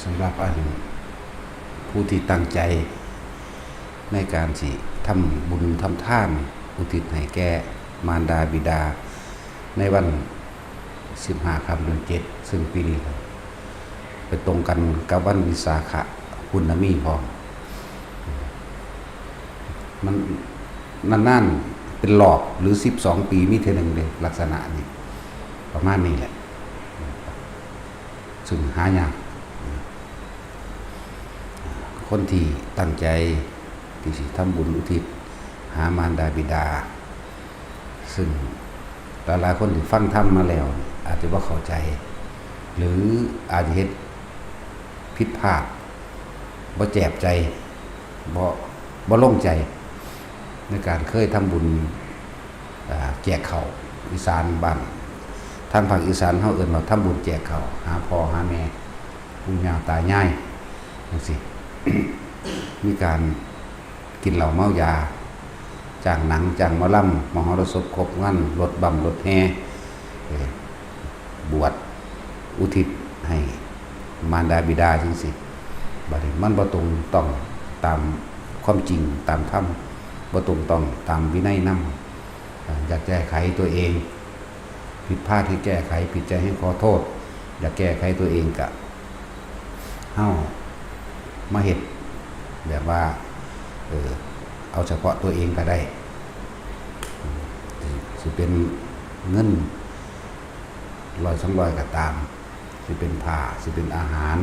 สำหรับผู้ที่ตั้งใจในการสิทำบุญทำทานอุทิศให้แก่มารดาบิดาในวัน15 ค่ำเดือน 7ซึ่งปีนี้ไปตรงกันกับวันวิสาขปุณณมีพร้อมมันนั่นเป็นหลอกหรือ12 ปีมีเท่านึงเลยลักษณะนี้ประมาณนี้แหละซึ่งหายากคนที่ตั้งใจที่สิทำบุญอุทิศหามารดาบิดาซึ่งหลายๆคนที่ฟังธรรมมาแล้วอาจจะว่าเข้าใจหรืออาจจะเห็นผิดพลาดบ่แจบใจบ่ลงใจในการเคยทำบุญแจกข้าวอีสานบ้านทางภาคอีสานเฮาเอิ้นว่าทำบุญแจกข้าวหาพ่อหาแม่ปู่ย่าตายายจังซี่ มีการกินเหล้าเมายาจ้างหนังจ้างหมอลำมหรสพครบงานรถบำรถแห่บวชอุทิศให้มารดาบิดาจังซี่บัดนี้มันบ่ตรงต้องตามความจริงตามธรรมบ่ตรงต้องตามวินัยนำอยากแก้ไขตัวเองผิดพลาดให้แก้ไขผิดใจให้ขอโทษอยากแก้ไขตัวเองกะเฮามาเฮ็ดแบบว่าเอาเฉพาะตัวเองก็ได้สิเป็นเงิน100-200ก็ตามสิเป็นผ้าสิเป็นอาหาร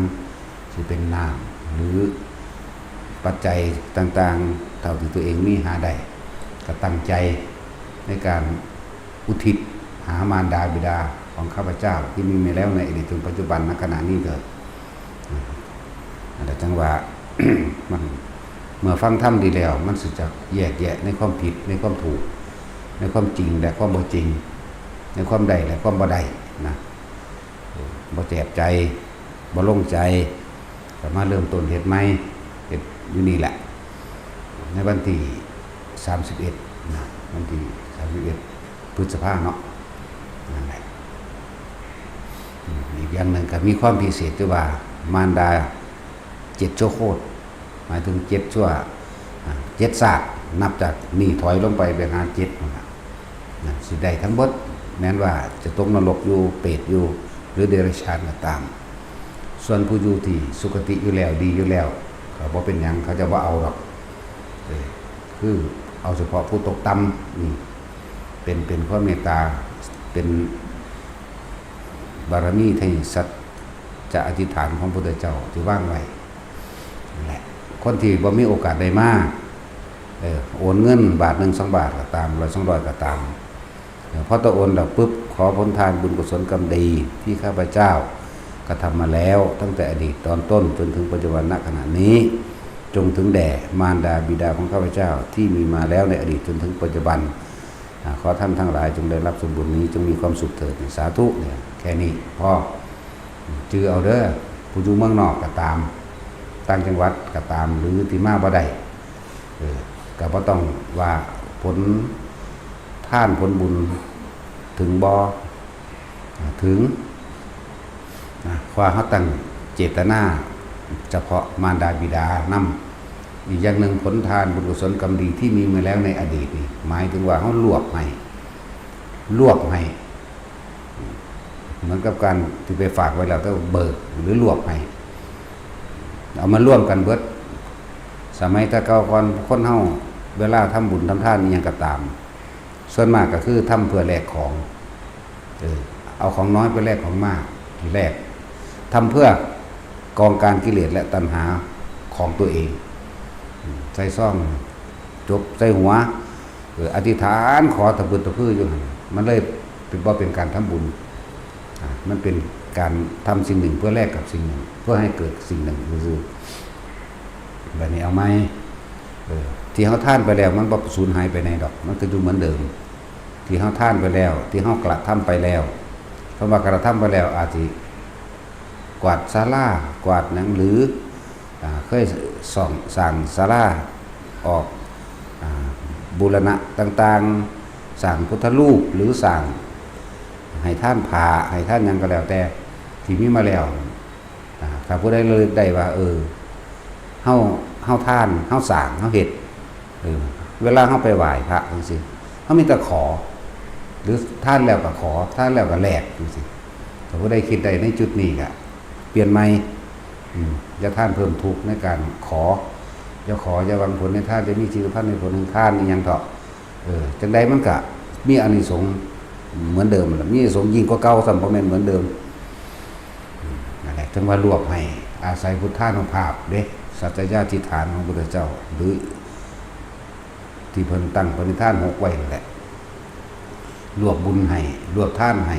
สิเป็นน้ำหรือปัจจัยต่างๆเท่าที่ตัวเองมีหาได้ก็ตั้งใจในการอุทิศหามารดาบิดาของข้าพเจ้าที่มีมาแล้วในอดีตถึงปัจจุบันณขณะนี้เถิดแต่จังหวะ มันเมื่อฟังธรรมดีแล้วมันสิจะแยกแยะในความผิดในความถูกในความจริงและความบ่จริงในความใดและความบ่ใดนะบ่แจบใจบ่ลงใจสามารถเริ่มต้นเฮ็ดใหม่เฮ็ดอยู่นี่แหละในวันที่31นะวันที่31พฤษภาคมเนาะนั่นแหละอีกอย่างหนึ่งก็มีความพิเศษที่ว่ามารดา7 ชั่วโคตรหมายถึง7 ชั่ว7 ศาสตร์นับจากนี่ถอยลงไปเป็น7นะสิได้ทั้งหมดแม้นว่าจะตกนรกอยู่เปรตอยู่หรือเดรัจฉานก็ตามส่วนผู้อยู่ที่สุคติอยู่แล้วดีอยู่แล้วเขาบ่เป็นหยังเขาจะบ่เอาหรอกคือเอาเฉพาะผู้ตกต่ำนี่เป็นความเมตตาเป็นบารมีที่สัจจะอธิษฐานของพระพุทธเจ้าที่ว่างไว้นั่นแหละคนที่บ่มีโอกาสได้มาโอนเงินบาท1 2 บาทก็ตาม100-200ก็ตามพอตะโอนแล้วปุ๊บขอผลทานบุญกุศลกรรมดีที่ข้าพเจ้ากระทำมาแล้วตั้งแต่อดีตตอนต้นจนถึงปัจจุบันณขณะนี้จงถึงแด่มารดาบิดาของข้าพเจ้าที่มีมาแล้วในอดีตจนถึงปัจจุบันขอท่านทั้งหลายจงได้รับส่วนบุญนี้จงมีความสุขเถิดสาธุเนี่ยแค่นี้พอจือเอาเด้อผู้อยู่เมืองนอกก็ตามต่างจังหวัดก็ตามหรือที่มาบ่ได้ก็บ่ต้องว่าผลท่านผลบุญถึงบ่ถึงว่าเขาตั้งเจตนาเฉพาะมารดาบิดานำอีกอย่างหนึ่งผลทานบุญกุศลกรรมดีที่มีมาแล้วในอดีตนี่หมายถึงว่าเขาลวกให้เหมือนกับการที่ไปฝากไว้แล้วต้องเบิกหรือลวกให้เอามาร่วมกันเบิดสมัยตะเก่าก่อนคนเฮาเวลาทำบุญทำทานนี่ยังก็ตามส่วนมากก็คือทำเพื่อแลกของเอาของน้อยไปแลกของมากแลกทำเพื่อกองการกิเลสและตัณหาของตัวเองใส่ซ่องจบใส่หัวอธิษฐานขอตะบึดตะพื้อยู่มันเลยเป็นการทำบุญมันเป็นการทำสิ่งหนึ่งเพื่อแลกกับสิ่งหนึ่งเพื่อให้เกิดสิ่งหนึ่งคือแบบนี้เอาไหมที่เขาท่านไปแล้วมันบ่สูญหายไปในดอกมันก็อยู่เหมือนเดิมที่เขาท่านไปแล้วที่เขากระทำไปแล้วเพราะว่ากระทำไปแล้วอาจจะกวาดศาลากวาดหนังหรือเคยสั่งศาลาออกบูรณะต่างๆสั่งพุทธรูปหรือสั่งให้ท่านผ่าให้ท่านยังก็แล้วแต่ที่มีมาแล้ว ถ้าผู้ใดระลึกได้ว่าเฮาเฮาท่านเฮาสร้างเฮาเฮ็ดเวลาเฮาไปไหว้พระจังซี่เฮามีแต่ขอหรือท่านแล้วก็ขอท่านแล้วก็แลกจังซี่ถ้าผู้ใดคิดได้ในจุดนี้ก็เปลี่ยนใหม่อย่าท่านเพิ่มทุกข์ในการขออย่าขออย่าหวังผลในท่านจะมีชีวิตพันในผลของท่านนี่ยังเถาะจังใดมันก็มีอานิสงส์เหมือนเดิมล่ะมีอานิสงส์ยิ่งกว่าเก่าซ้ํบ่แม่นเหมือนเดิมนั่นแหละจึงว่ารวบให้อาศัยพุทธานุภาพเด้สัจจญาธิฐานของพระพุทธเจ้าหรือที่เพิ่นตั้งปณิธาน6ไว้นั่นแหละรวบบุญให้รวบทานให้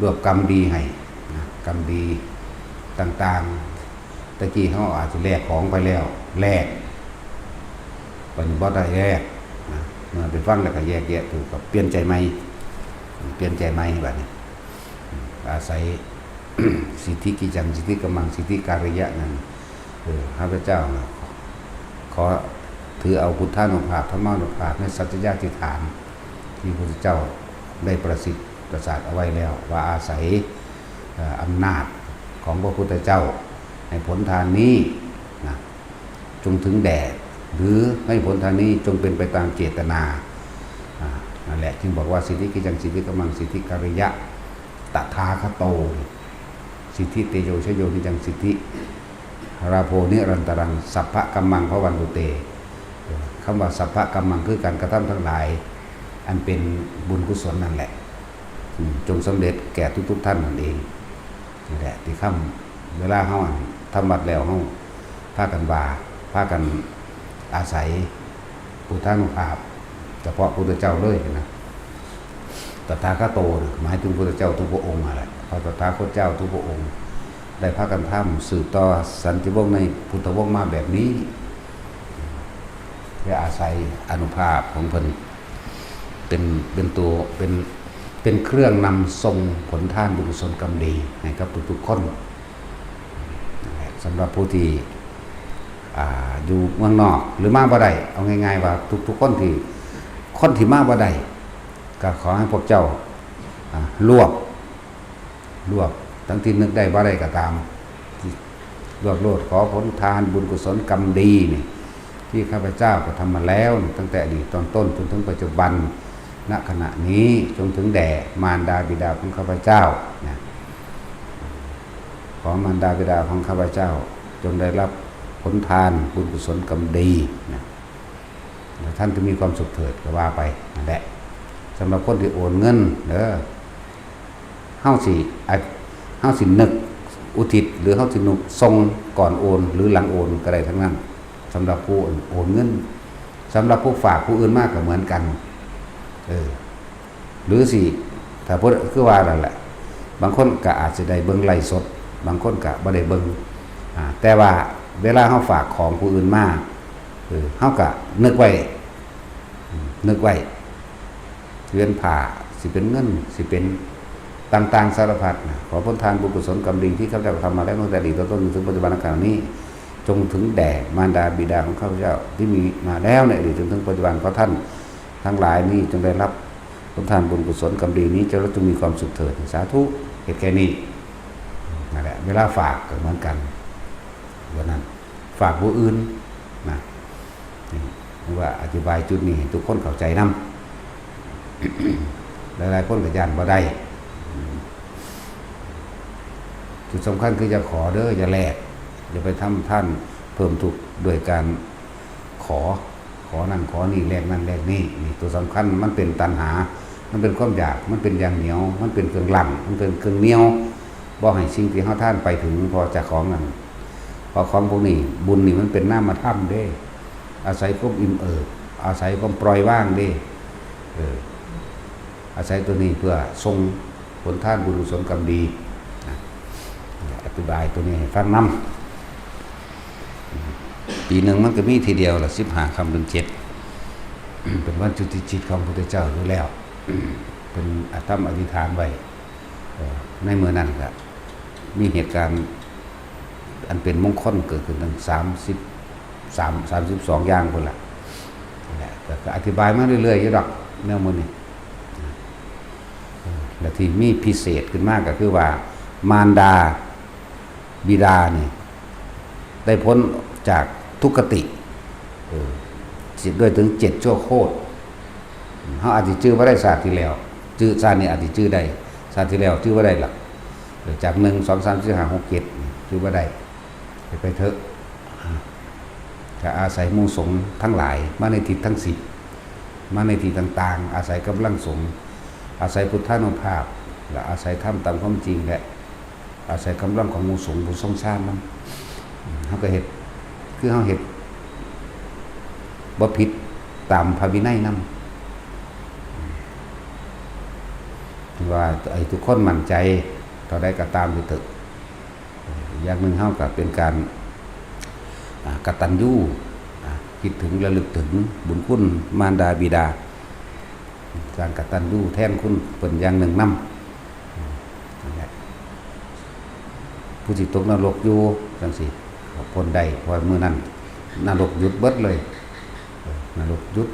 รวบกรรมดีให้กรรมดีต่างๆตะกี้เขาอาจจะแลกของไปแล้วแลกปัจจุบันได้แลกเมื่อไปฟังแล้วก็แยกแยะถูกกับเปลี่ยนใจใหม่แบบนี้อาศัย สิทธิกิจังสิทธิกำมังสิทธิการิยะนั้นพระพุทธเจ้าขอถือเอาพุทธานุภาพธรรมานุภาพในสัจจญาธิฐานที่พระพุทธเจ้าได้ประสิทธิ์ประสาทเอาไว้แล้วว่าอาศัยอำนาจของพระพุทธเจ้าให้ผลทานนี้นะจงถึงแดดหรือให้ผลทานนี้จงเป็นไปตามเจตนานั่นแหละจึงบอกว่าสิทธิกิจังสิทธิกำมังสิทธิการิยะตถาคโตสิทธิเตโยชโยนิจังสิทธิราโพนิรันตรังสัพพะกัมมังภวันตุเตคำว่าสัพพะกัมมังคือการกระทำทั้งหลายอันเป็นบุญกุศลนั่นแหละจงสำเร็จแก่ทุกท่านนั่นเองนี่แหละที่ค่ำเวลาเฮาทำบัดแล้วเฮาพากันพากันอาศัยพุทธานุภาพเฉพาะพุทธเจ้าเลยนะตถาคโตหมายถึงพุทธเจ้าทุกพระองค์อะไรพระตถาคตเจ้าทุกพระองค์ได้พากันทำสืบต่อสันติวงศ์ในพุทธวงศ์มาแบบนี้และอาศัยอานุภาพของเพิ่นเป็นตัวเป็นเครื่องนำทรงผลทานบุญกุศลกรรมดีให้กับทุกๆคนสำหรับผู้ที่อยู่เมืองนอกหรือมาบ่ได้เอาง่ายๆว่าทุกๆคนที่มาบ่ได้ก็ขอให้พวกเจ้ารวบทั้งที่นึกได้บ่ได้ก็ตามรวบโลดขอผลทานบุญกุศลกรรมดีนี่ที่ข้าพเจ้าก็ทำมาแล้วตั้งแต่อดีตตอนต้นจนถึงปัจจุบันณขณะนี้จนถึงแด่มารดาบิดาของข้าพเจ้านะขอมารดาบิดาของข้าพเจ้าจงได้รับผลทานบุญกุศลกรรมดีนะท่านจะมีความสุขเถิดก็ว่าไปนั่นแหละสำหรับคนที่โอนเงินเฮาสินึกอุทิศหรือเฮาสินึกทรงก่อนโอนหรือหลังโอนก็ได้ทั้งนั้นสำหรับผู้โอนเงินสำหรับผู้ฝากผู้อื่นมากก็เหมือนกันหรือสิถ้าพูดคือว่านั่นแหละบางคนก็อาจจะได้เบิ่งไลฟ์สดบางคนก็บ่ได้เบิ่งแต่ว่าเวลาเฮาฝากของผู้อื่นมาเฮาก็นึกไว้เรือนผ่าสิเป็นเงินสิเป็นต่างๆสารพัดขอผลทานบุญกุศลกรรมดีที่ข้าพเจ้าทำมาแล้วตั้งแต่อดีตต้นถึงปัจจุบันขณะนี้จงถึงแด่มารดาบิดาของข้าพเจ้าที่มีมาแล้วในอดีตจนถึงปัจจุบันเพราะท่านทั้งหลายนี้จงได้รับผลทานบุญกุศลกรรมดีนี้จงมีความสุขเถิดสาธุเหตุแค่นี้นั่นแหละเวลาฝากก็เหมือนกันวันนั้นฝากผู้อื่นนะว่าอธิบายจุดนี้ทุกคนเข้าใจนำ หลายๆคนก็ย่านบ่ได้จุดสำคัญคือจะขออย่าแลกอย่าไปทำท่านเพิ่มทุกข์โดยการขอนั่นขอนี่แลกนั่นแลกนี่ตัวสำคัญมันเป็นตัณหามันเป็นความอยากมันเป็นอย่างเหนียวมันเป็นเครื่องลั่นมันเป็นเครื่องเหนียวบ่ให้สิ่งที่เฮาท่านไปถึงพอจะของนั้นพอของพวกนี้บุญนี่มันเป็นนามธรรมเด้อาศัยความอิ่มอาศัยความปล่อยว่างเด้อาศัยตัวนี้เพื่อทรงผลทานบุญกุศลกรรมดีอธิบายตัวนี้ให้ฟังนำปีหนึ่งมันก็มีทีเดียวละ15 ค่ำเดือน 7เป็นวันจุติจิตของพระพุทธเจ้าอยู่แล้วเป็นทำอธิษฐานไว้ในเมื่อนั้นก็มีเหตุการณ์อันเป็นมงคลเกิดขึ้นตั้ง32อย่างคนละก็อธิบายมาเรื่อยๆอยู่ดอกแนวมื้อนี้และที่มีพิเศษขึ้นมากก็คือว่ามารดา บิดาเนี่ยได้พ้นจากทุกขติด้วยถึง7ชั่วโคตรเขาอาจจะชื่อว่าได้ศาสตร์ที่แล้วชื่อศาสตร์นี้อาจจะชื่อได้ศาสตร์ที่แล้วชื่อว่าได้หลักจาก1 2 3 4 5 6 7ชื่อว่าได้ไปเถอะจะอาศัยหมู่สงฆ์ทั้งหลายมาในทิศทั้ง10มาในทิศต่างๆอาศัยกำลังสงฆ์อาศัยพุทธานุภาพและอาศัยธรรมตามความจริงและอาศัยกำลังของหมู่สงฆ์ผู้ทรงชาตินั้นเขาก็เห็ดคือเขาเห็ดบ่ผิดตามพระวินัยนำว่าไอ้ทุกคนมั่นใจต่อได้ก็ตามที่ตึกอย่างหนึ่งเขาก็เป็นการกตัญญูคิดถึงระลึกถึงบุญคุณมารดาบิดาการกตัญญูแทนคุณเป็นอย่างหนึ่งนำผู้ที่ตกนรกอยู่จังสิพ้นได้เพราะเมื่อนั้นนรกหยุดเบิดเลยนรกหยุด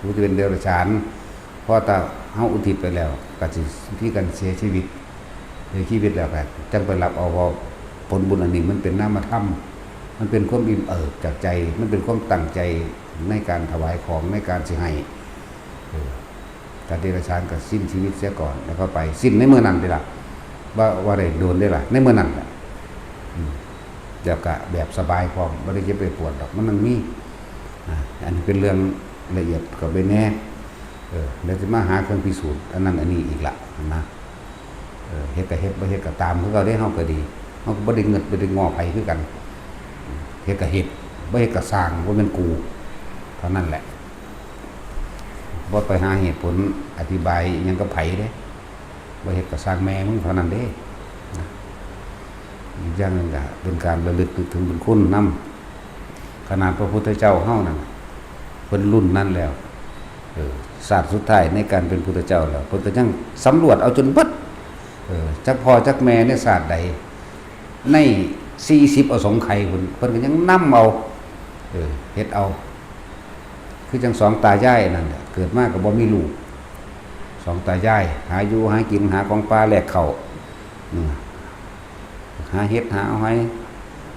ผู้ที่เป็นเดรัจฉานเพราะถ้าเฮาอุทิศไปแล้วก็สิที่กันเสียชีวิตแล้วก็จังไปรับเอาผลบุญอันนี้มันเป็นนามธรรมมันเป็นความอิ่มเอิบจากใจมันเป็นความตั้งใจในการถวายของในการสิให้แต่เดรัจฉานก็สิ้นชีวิตเสียก่อนแล้วก็ไปสิ้นในเมื่อนั้นได้ล่ะว่าได้โดนได้ล่ะในเมื่อนั้นเดี๋ยวก็แบบสบายพร้อมไม่ได้เจ็บไปปวดหรอกมันนั่งมีอันนี้เป็นเรื่องละเอียดก็ไปแน่เดี๋ยวจะมาหาเครื่องพิสูจน์อันนั้นอันนี้อีกละนะเฮ็ดกับเฮ็ดบ่เฮ็ดกับตามคือเราได้เฮาก็ดีเฮาก็บ่ได้เงินบ่ได้งอไผคือกันเฮ็ดกับเฮ็ดบ่เฮ็ดกับสร้างบ่เป็นกูเท่านั้นแหละบ่ไปหาเหตุผลอธิบายอิหยังกับไผเด้บ่เฮ็ดกับสร้างแม่มึงเท่านั้นเด้นะอีกอย่างนึงก็เป็นการระลึกถึงบุญคุณนำขนาดพระพุทธเจ้าเฮานั่นเพิ่นรุ่นนั้นแล้วศาสตร์สุดท้ายในการเป็นพุทธเจ้าแล้วเพิ่นก็ยังสำรวจเอาจนเบิดจักพ่อจักแม่ในศาสตร์ใดใน40อสงไขยเพิ่นก็ยังนำเอาเฮ็ดเอาคือจังสองตายายนั่นแหละเกิดมาก็บ่มีลูกสองตายายหาอยู่หากินหาของปลาแลกข้าวหาเฮ็ดหาเอาให้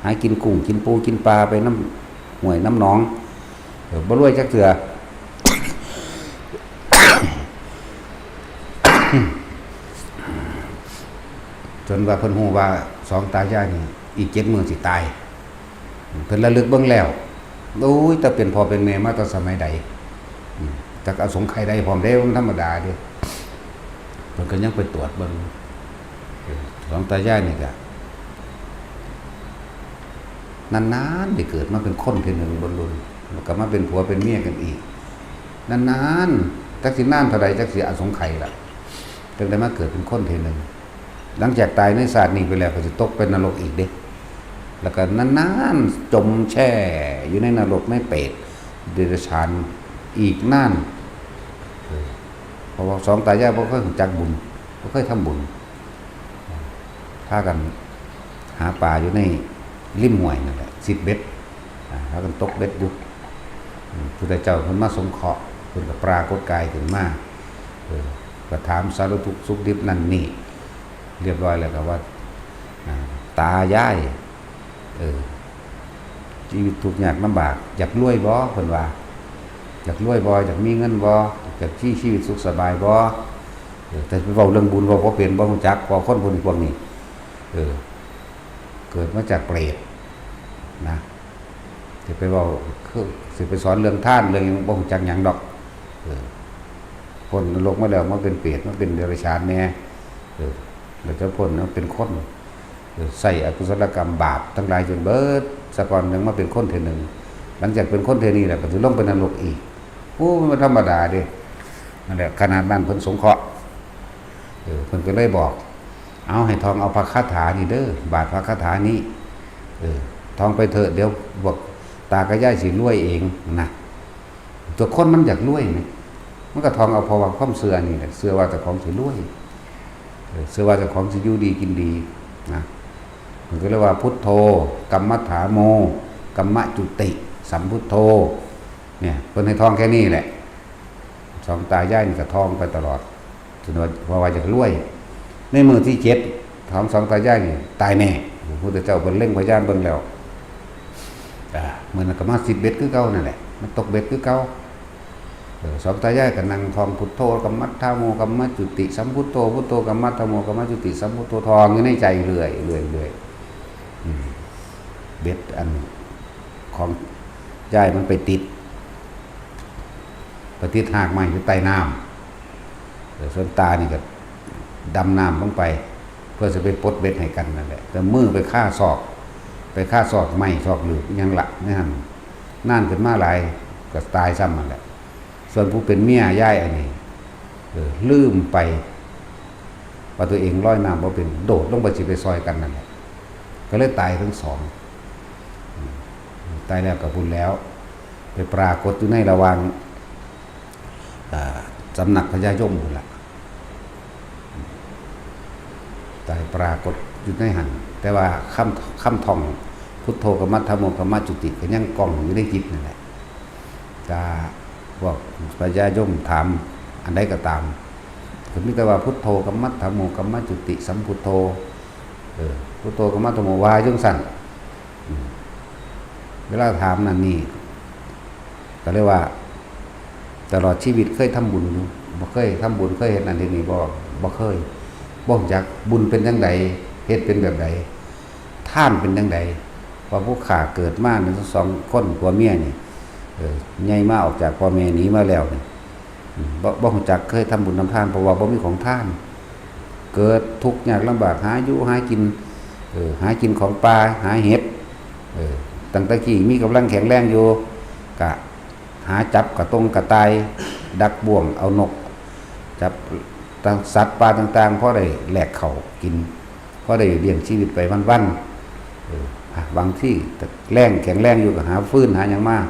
หากินกุ้งกินปูกินปลาไปน้ำห้วยน้ำหนองบ่รวยจักเทื่อจนว่าเพิ่นฮู้ว่าสองตายายนี่อีก7 มื้อสิตายเพิ่นระลึกเบิ่งแล้วโอ้ยแต่เป็นพ่อเป็นแม่มาตั้งสมัยใดจักอสงไขยใดพร้อมเด้มันธรรมดาเด้เพิ่นก็ยังไปตรวจเบิ่งสองตายายนี่ก็นานๆได้เกิดมาเป็นคนทีนึงบนรุ่นแล้วก็มาเป็นผัวเป็นเมียกันอีกนานๆจักสินานเท่าใดจักสิอสงไขยล่ะจึงได้มาเกิดเป็นคนทีนึงหลังจากตายในศาสตร์นี้ไปแล้วก็จะตกเป็นนรกอีกเด้แล้วก็นานๆจมแช่อยู่ในนรกในเปรตเดรัจฉานอีกนานเพราะว่าสองตายายบ่เคยจักบุญบ่เคยทำบุญพากันหาปลาอยู่ในริมห้วยนั่นแหละ10 เบ็ดพากันตกเบ็ดอยู่พุทธเจ้าเพิ่นมาสงเคราะห์เพิ่นก็ปรากฏกายขึ้นมาก็ถามสารทุกข์สุขดิบนั่นนี่เรียบร้อยแล้วก็ว่าตายายชีวิตทุกข์ยากลำบากอยากรวยบ่เพิ่นว่าอยากรวยบ่อยากมีเงินบ่อยากชีวิตสุขสบายบ่แต่ไปเว้าเรื่องบุญเว้าบ่เป็นบ่รู้จักพอคนพวกนี้เกิดมาจากเปรตนะสิไปเว้าคือสิไปสอนเรื่องทานเรื่องหยังบ่รู้จักหยังดอกพ้นนรกมาแล้วมาเป็นเปรตมาเป็นเดรัจฉานแน่แล้วจะพ้นมาเป็นคนใส่อกุศลกรรมบาปทั้งหลายจนเบิดสะก่อนยังมาเป็นคนเทื่อนึงหลังจากเป็นคนเทื่อนี้แล้วก็สิลงเป็นนรกอีกโอ้มันธรรมดาเด้นั่นแหละขนาดนั้นเพิ่นสงเคราะห์เพิ่นก็เลยบอกเอาให้ทองเอาพระคาถานี่เด้อบาทพระคาถานี้ทองไปเถอะเดี๋ยวบอกตากับยายสิรวยเองนะตัวคนมันอยากรวยนี่มันก็ทองเอาเพราะว่าความเชื่อนี่แหละเชื่อว่าเจ้าของสิรวยเชื่อว่าเจ้าของสิอยู่ดีกินดีนะมันก็เรียกว่าพุทโธกัมมัฏฐาโมกัมมะจุติสัมพุทโธเนี่ยเพิ่นให้ทองแค่นี้แหละสองตายายนี่ก็ทองไปตลอดจนว่าอยากรวยในมื้อที่7 สองตายายนี่ตายแน่พระพุทธเจ้าเบิ่งเล่งพยานเบิ่งแล้วเหมือนกับมา10 เบ็ดคือเก่านั่นแหละมันตกเบ็ดคือเก่าสองตายายก็นั่งทองพุทโธกัมมัทธโมกัมมัจจุติสัมพุทโธพุทโธกัมมัทธโมกัมมัจจุติสัมพุทโธทองอยู่ในใจเรื่อยเบ็ดอันของยายมันไปติดหากไม้อยู่ใต้น้ำส่วนตานี่ก็ดำน้ำลงไปเพื่อจะไปปลดเบ็ดให้กันนั่นแหละแต่มือไปฆ่าศอกไม้ศอกหรือยังละนั่นขึ้นมาหลายก็ตายซ้ำนั่นแหละส่วนผู้เป็นเมียย่ายอันนี้ลืมไปว่าตัวเองลอยน้ำว่าเป็นโดดลงไปสิไปซอยกันนั่นแหละก็เลยตายทั้งสองตายแล้วกับบุญแล้วไปปรากฏอยู่ในระหว่างสำนักพญายมบุญละตายปรากฏอยู่ในหันแต่ว่าคำท่องพุทโธกัมมัทธโมกัมมัจจุติก็ยังกล้องอยู่ในจิตนั่นแหละจะบอกพญายมถามอันใดก็ตามคือมีแต่ว่าพุทโธกัมมัทธโมกัมมัจจุติสัมพุทโธพุทโธกัมมัทธโมวาจังสั่นเวลาถามนั่นนี่ก็เรียกว่าตลอดชีวิตเคยทำบุญบ่เคยทำบุญเคยเห็นอันนี้บ่เคยบ่จักบุญเป็นจังไดเฮ็ดเป็นแบบใดท่านเป็นจังไดว่าผู้ข้าเกิดมาทั้งสองคนผัวเมียนี่ใหญ่มาออกจากพ่อแม่หนีมาแล้วนี่บ่ฮู้จักเคยทำบุญทำทานเพราะว่าบ่มีของท่านเกิดทุกข์ยากลำบากหาอยู่หากินของป่าหาเห็ดตั้งแต่กี้มีกำลังแข็งแรงอยู่กะหาจับกระตงกระต่ายดักบ่วงเอานกจับสัตว์ปลาต่างๆเพราะได้แหลกเขากินเพราะได้เลี้ยงชีวิตไปวันๆบางที่แรงแข็งแรงอยู่ก็หาฟืนหาอย่างมาก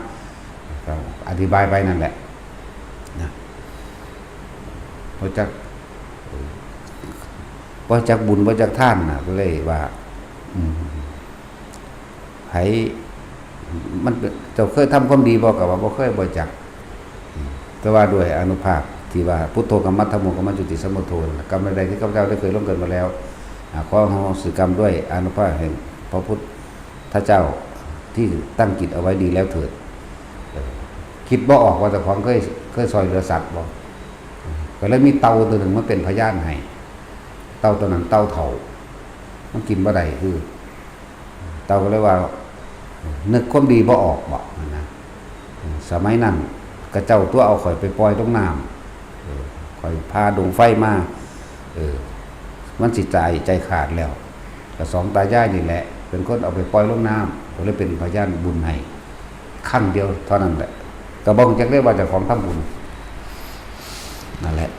อธิบายไปนั่นแหละนะพอจักบุญพอจักท่านนะก็เลยว่าให้มันเจ้าเคยทำความดีบ่กับว่าบ่เคยบ่จักแต่ว่าด้วยอนุภาพที่ว่าพุทโธกัมมัทธโมกัมมัจจุติสัมพุทโธกรรมใดที่ข้าพเจ้าได้เคยล่วงเกินมาแล้วขออโหสิกรรมด้วยอนุภาพแห่งพระพุทธเจ้าที่ตั้งจิตเอาไว้ดีแล้วเถิดคิดบ่ออกว่าแต่ของเคยซอยเหลือสัตว์บ่ก็เลยมีเต่าตัวหนึ่งมาเป็นพยานให้เต่าตัวนั้นเต่าเฒ่ามันกินบ่ได้คือเต่าก็เลยว่านึกความดีบ่ออกบ่นะสมัยนั้นกระเจ้าตัวเอาข่อยไปปล่อยตรงน้ำข่อยพาดงไฟมามันสิใจขาดแล้วแต่สองตายายนี่แหละเป็นคนเอาไปปล่อยลงน้ำก็เลยเป็นพยานบุญให้ขั้นเดียวเท่านั้นแหละก็บ่จักได้ว่าเจ้าของทำบุญนั่นแหละ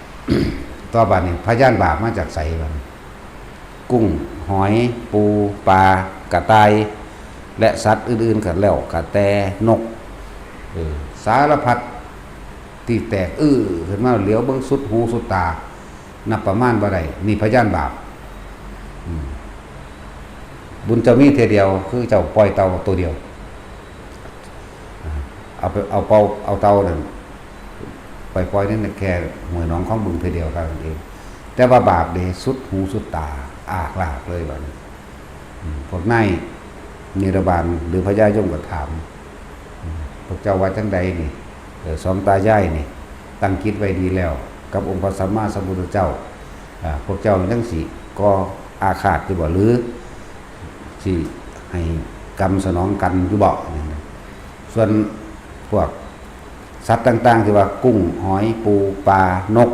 ต่อไปนี่พยานบาปมาจากไสบัดกุ้งหอยปูปลากระต่ายและสัตว์อื่นๆก็แล้วกระแตนกสารพัดที่แตกขึ้นมาเหลียวเบิ่งสุดหูสุดตานับประมาณบ่ได้นี่พยานบาปบุญจะมีเท่าเดียวคือเจ้าปล่อยเต่าตัวเดียวเอาเต่านั่นปล่อยนั่นแค่หวยน้องของบึงเท่าเดียวเท่านั้นเองแต่ว่าบาปเดสุดหูสุดตาอากลากเลยบัดนี้พวกนายนิรบาลหรือพญายมก็ถามพวกเจ้าว่าจังใดนี่สองตายายนี่ตั้งคิดไว้ดีแล้วกับองค์พระสัมมาสัมพุทธเจ้าพวกเจ้าทั้งสี่ก็อาฆาตอยู่บ่หรือสิให้กรรมสนองกันอยู่บ่ส่วนพวกสัตว์ต่างๆที่ว่ากุ้งหอยปูปลานก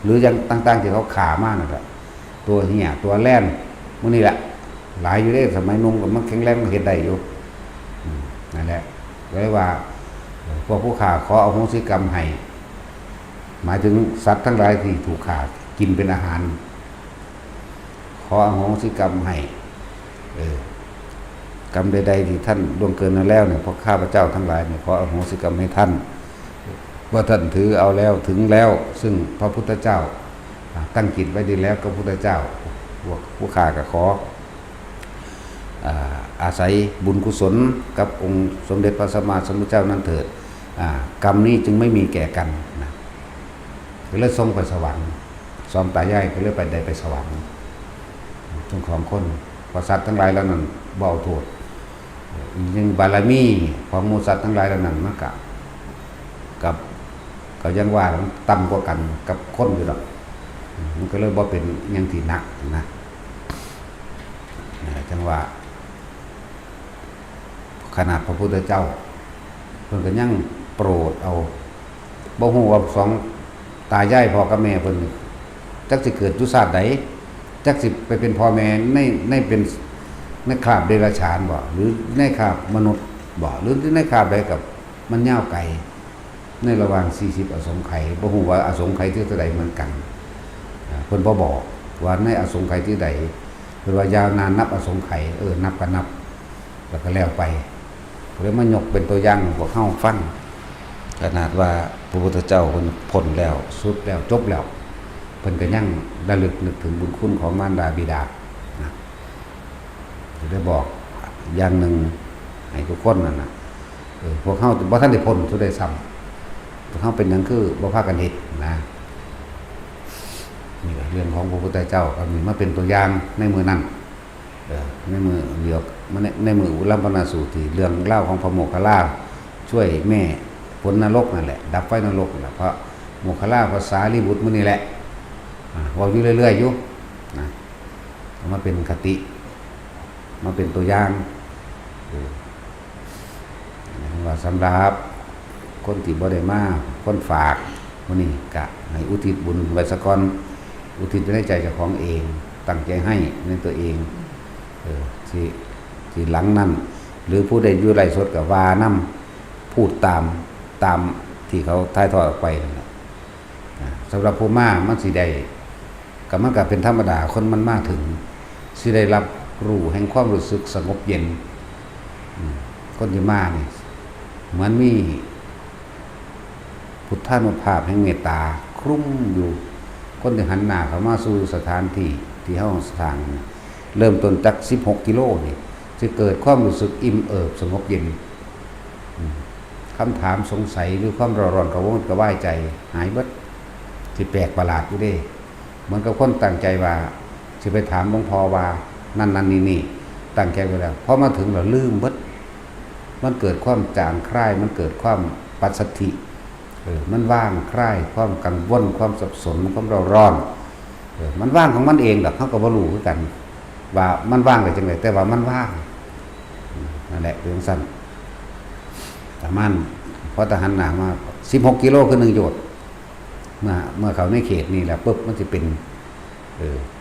หรือยังต่างๆที่เขาขามากนั่นแหละตัวเหี้ยตัวแล่นพวกนี้แหละหลายอยู่ได้สมัยนุ่มกับมันแข็งแรงมันเห็นได้อยู่นั่นแหละเลยว่าพวกผู้ขาขอเอาโหสิกรรมให้หมายถึงสัตว์ทั้งหลายที่ถูกขากินเป็นอาหารขอเอาโหสิกรรมให้กรรมใดๆที่ท่านล่วงเกินมาแล้วเนี่ยเพราะข้าพเจ้าทั้งหลายเนี่ยขออโหสิกรรมให้ท่านว่าท่านถือเอาแล้วถึงแล้วซึ่งพระพุทธเจ้าตั้งจิตไว้ดีแล้วก็พระพุทธเจ้าผู้ข้าก็ขออาศัยบุญกุศลกับองค์สมเด็จพระสัมมาสัมพุทธเจ้านั้นเถิดกรรมนี้จึงไม่มีแก่กันนะก็เลยส่งไปสวรรค์ซ้อมตายายก็เลยไปได้ไปสวรรค์ จงของคนเพราะสัตว์ทั้งหลายแล้วนั้นบ่เอาโทษยังบารมีของหมู่สัตว์ทั้งหลายแล้วนั้นมันกับยังว่ามันต่ำกว่ากันกับคนอยู่ดอกมันก็เลยบ่เป็นหยังที่หนักนะจังว่าขนาดพระพุทธเจ้าเพิ่นก็ยังโปรดเอาบ่ฮู้ว่าสองตายายพ่อกับแม่เพิ่นจักสิเกิดอยู่ชาติใดจักสิไปเป็นพ่อแม่ในเป็นในคราบเดรัจฉานบ่หรือในคราบมนุษย์บ่หรือในคราบใดกับมันยาวไกลในระหว่าง40อสงไขยบ่ฮู้ว่าอสงไขยที่เท่าใดเหมือนกันเพิ่นบ่บอกว่าในอสงไขยที่ใดเพิ่นว่ายาวนานนับอสงไขยนับก็นับแล้วก็แล้วไปเลยมายกเป็นตัวอย่างพวกเฮาฟังขนาดว่าพระพุทธเจ้าเพิ่นพ้นแล้วสุดแล้วจบแล้วเพิ่นก็ยังระลึกนึกถึงบุญคุณของมารดาบิดานะจะได้บอกอย่างหนึ่งให้ทุกคนนั่นน่ะพวกเฮาบ่ทันได้พ้นสุดได้ซ้ำพวกเฮาเป็นหยังคือบ่พากันเฮ็ดนะนี่เรื่องของพระพุทธเจ้าก็มีมาเป็นตัวอย่างในมือนั้นในมือเดียวในมืออุลัมปนาสูตรที่เรื่องเล่าของพระโมคคัลลาช่วยแม่พ้นนรกนั่นแหละดับไฟนรกนั่นแหละเพราะโมคคัลลาภาษาลีบุตรมื้อนี้แหละว่าอยู่เรื่อยๆอยู่นะมาเป็นคติมาเป็นตัวอย่างว่าสำหรับคนที่บ่ได้มาคนฝากมื้อนี้ก็ให้อุทิศบุญไว้ซะก่อนอุทิศในใจเจ้าของเองตั้งใจให้ในตัวเองที่หลังนั้นหรือผู้ใดอยู่ไร่สดกับว่านํพูดตามที่เขาถ่ายทอดออกไปนั่นแหละสำหรับผู้มามันสิได้ก็มันก็เป็นธรรมดาคนมันมาถึงสิได้รับรู้แห่งความรู้สึกสงบเย็นคนที่มานี่เหมือนมีพุทธานุภาพแห่งเมตตาคลุ้มอยู่คนที่หันหน้าเข้ามาสู่สถานที่เฮาสร้างเริ่มต้นจาก16กิโลนี่จะเกิดความรู้สึกอิ่มเอิบสงบเย็นคำถามสงสัยหรือความร้อนกระวนกระวายใจหายเบิดสิแปลกประหลาดอยู่เด้เหมือนกับคนตั้งใจว่าสิไปถามหลวงพ่อว่านั่นนี่ตั้งใจไว้แล้วพอมาถึงแล้วลืมเบิดมันเกิดความจางคลายมันเกิดความปัสสัทธิมันว่างคลายความกังวลความสับสนความร้อนมันว่างของมันเองดอกเฮาก็บ่รู้คือกันว่ามันว่างได้จังได๋แต่ว่ามันว่างนั่นแหละเรื่องสั้นแต่มันพอทหารหนามา16กิโลคือ1โยชน์เมื่อเขาในเขตนี่แหละปุ๊บมันสิเป็น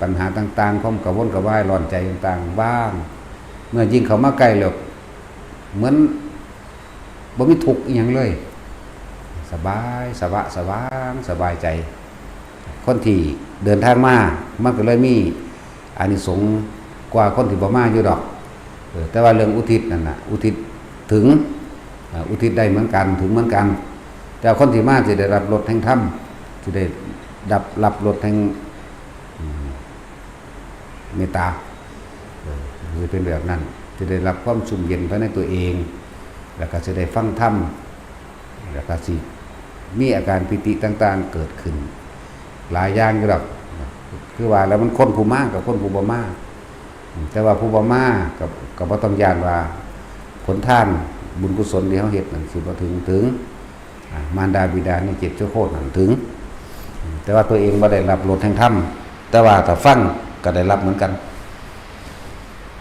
ปัญหาต่างๆความกังวลกระวายร้อนใจต่างๆว่างเมื่อยิ่งเขามาใกล้แล้วเหมือนบ่มีทุกข์อีหยังเลยสบายสบายใจคนที่เดินทางมามันก็เลยมีอานิสงส์กว่าคนที่บ่มาอยู่ดอกแต่ว่าเรื่องอุทิศนั่นน่ะอุทิศถึงอุทิศได้เหมือนกันถึงเหมือนกันแต่คนที่มาจะได้รับรสแห่งธรรมจะได้รับรสแห่งเมตตาจะเป็นแบบนั้นจะได้รับความชุ่มเย็นภายในตัวเองแล้วก็จะได้ฟังธรรมแล้วก็สิมีอาการปิติต่างๆเกิดขึ้นหลายอย่างอยู่ดอกคือว่าแล้วมันคนผู้มากกับคนผู้บ่มากแต่ว่าผู้บ่มากกับบ่ต้องย่านว่าผลทานบุญกุศลที่เฮาเฮ็ดนั่นสิบ่ถึงมารดาบิดานี่เจ็บชั่วโคตรนั่นถึงแต่ว่าตัวเองบ่ได้รับรสแห่งธรรมแต่ว่าถ้าฟังก็ได้รับเหมือนกัน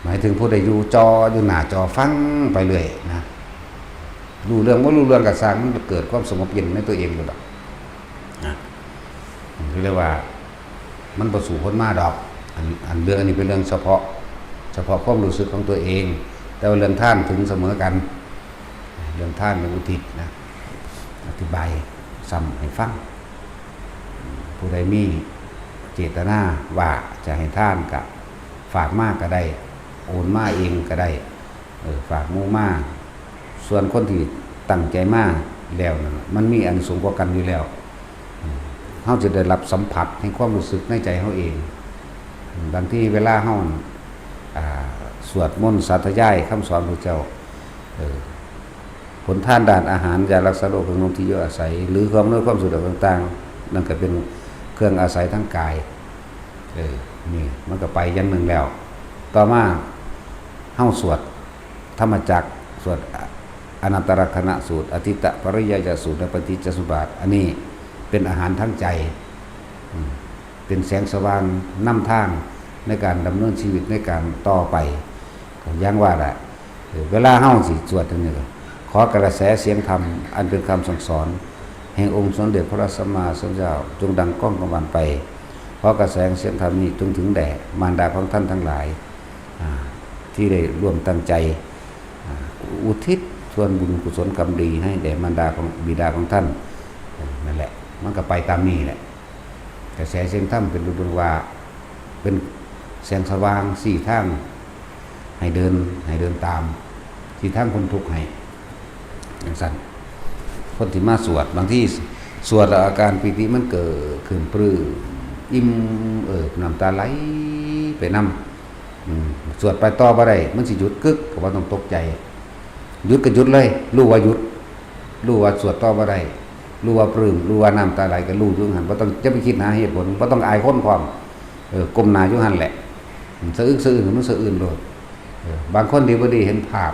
หมายถึงผู้ใดอยู่จออยู่หน้าจอฟังไปเรื่อยนะรู้เรื่องบ่รู้เรื่องก็สร้างมันเกิดความสงบเย็นในตัวเองอยู่ดอกนะคือเรียกว่ามันบ่สู่พ้นมาดอกอันเรื่องอันนี้เป็นเรื่องเฉพาะความรู้สึกของตัวเองแต่ว่าเรื่องท่านถึงเสมอกันเรื่องท่านเรื่องอุทิศนะอธิบายซ้ำให้ฟังผู้ใดมีเจตนาว่าจะให้ท่านกับฝากมากก็ได้โอนมาเองก็ได้ฝากมู่มากส่วนคนที่ตั้งใจมากแล้วนะมันมีอันสูงกว่ากันอยู่แล้วเขาจะได้รับสัมผัสในความรู้สึกในใจเขาเองบางที่เวลาเขาสวดมนต์สาธยายคำสอนพระเจ้าผลทานด้านอาหารยารักษาโรคของนมที่เยอะอาศัยหรือความเนื้อความสุขต่างๆนั่นก็เป็นเครื่องอาศัยทั้งกาย นี่มันก็ไปอย่างหนึ่งแล้วต่อมาเฮาสวดธรรมจักรสวดอนัตตลกนสูตรอทิตตปริยยสูตรและปฏิจจสมุปบาทอันนี้เป็นอาหารทั้งใจเป็นแสงสว่างนำทางในการดำเนินชีวิตในการต่อไปอย่างว่าแหละเวลาเฮาสิสวดอย่างนี้ขอกระแสเสียงธรรมอันเป็นคำสั่งสอนแห่งองค์สมเด็จพระสัมมาสัมพุทธเจ้าจงดังก้องกังวานไปขอกระแสเสียงธรรมนี้จงถึงแด่มารดาของท่านทั้งหลายที่ได้ร่วมตั้งใจอุทิศส่วนบุญกุศลกรรมดีให้แด่มารดาของบิดาของท่านนั่นแหละมันก็ไปตามนี้แหละกระแสเสียงธรรมเป็นดวงว่าเป็นแสงสว่างสี่ทางให้เดินตามสี่ทางคนทุกข์ให้อย่างสั้นคนที่มาสวดบางที่สวดอาการปิติมันเกิดขึ้นปลื้มอิ่มน้ำตาไหลไปน้ำสวดไปต่อบ่ได้มันสิหยุดกึกก็บ่ต้องตกใจหยุดก็หยุดเลยรู้ว่าหยุดรู้ว่าสวดต่อบ่ได้รู้ว่าปลื้มรู้ว่าน้ำตาไหลก็รู้อยู่หั่นบ่ต้องจะไปคิดหาเหตุผลบ่ต้องอายคนพร้อมก้มหน้าอยู่หั่นแหละสะอึกสะอื้นมันสะอื้นโลดบางคนดีบ่ดีเห็นภาพ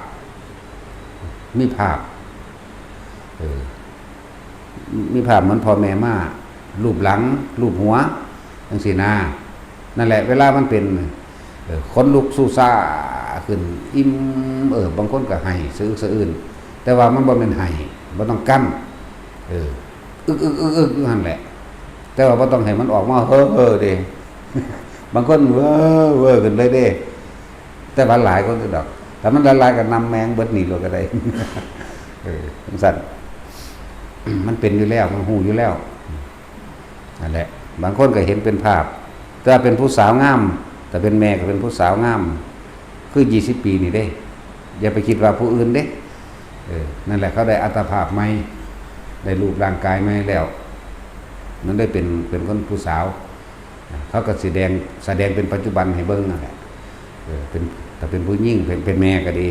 มีภาพมีภาพเหมือนพ่อแม่มารูปหลังรูปหัวจังซี่นะนั่นแหละเวลามันเป็นคนลุกสู้ซ่าขึ้นอิ่มบางคนก็ให้สะอึกสะอื้นแต่ว่ามันบ่แม่นให้บ่ต้องกั้นอึกนั่นแหละแต่ว่าบ่ต้องให้มันออกมาเฮ้อเด้บางคนเว้อขึ้นเลยเด้แต่ว่าหลายคนก็ดอกแต่มันละลายกับน้ำแมงเบิดนี่เลยก็ได้จังซั่นมันเป็นอยู่แล้วมันหูอยู่แล้วนั่นแหละบางคนก็เห็นเป็นภาพถ้าเป็นผู้สาวงามแต่เป็นแม่ก็เป็นผู้สาวงามคือ20 ปีนี่เด้อย่าไปคิดว่าผู้อื่นเด้นั่นแหละเขาได้อัตภาพใหม่ได้รูปร่างกายใหม่แล้วมันได้เป็นคนผู้สาวเขาก็แสดงเป็นปัจจุบันให้เบิ่งนั่นแหละถ้าเป็นผู้หญิงเป็นแม่ก็ดี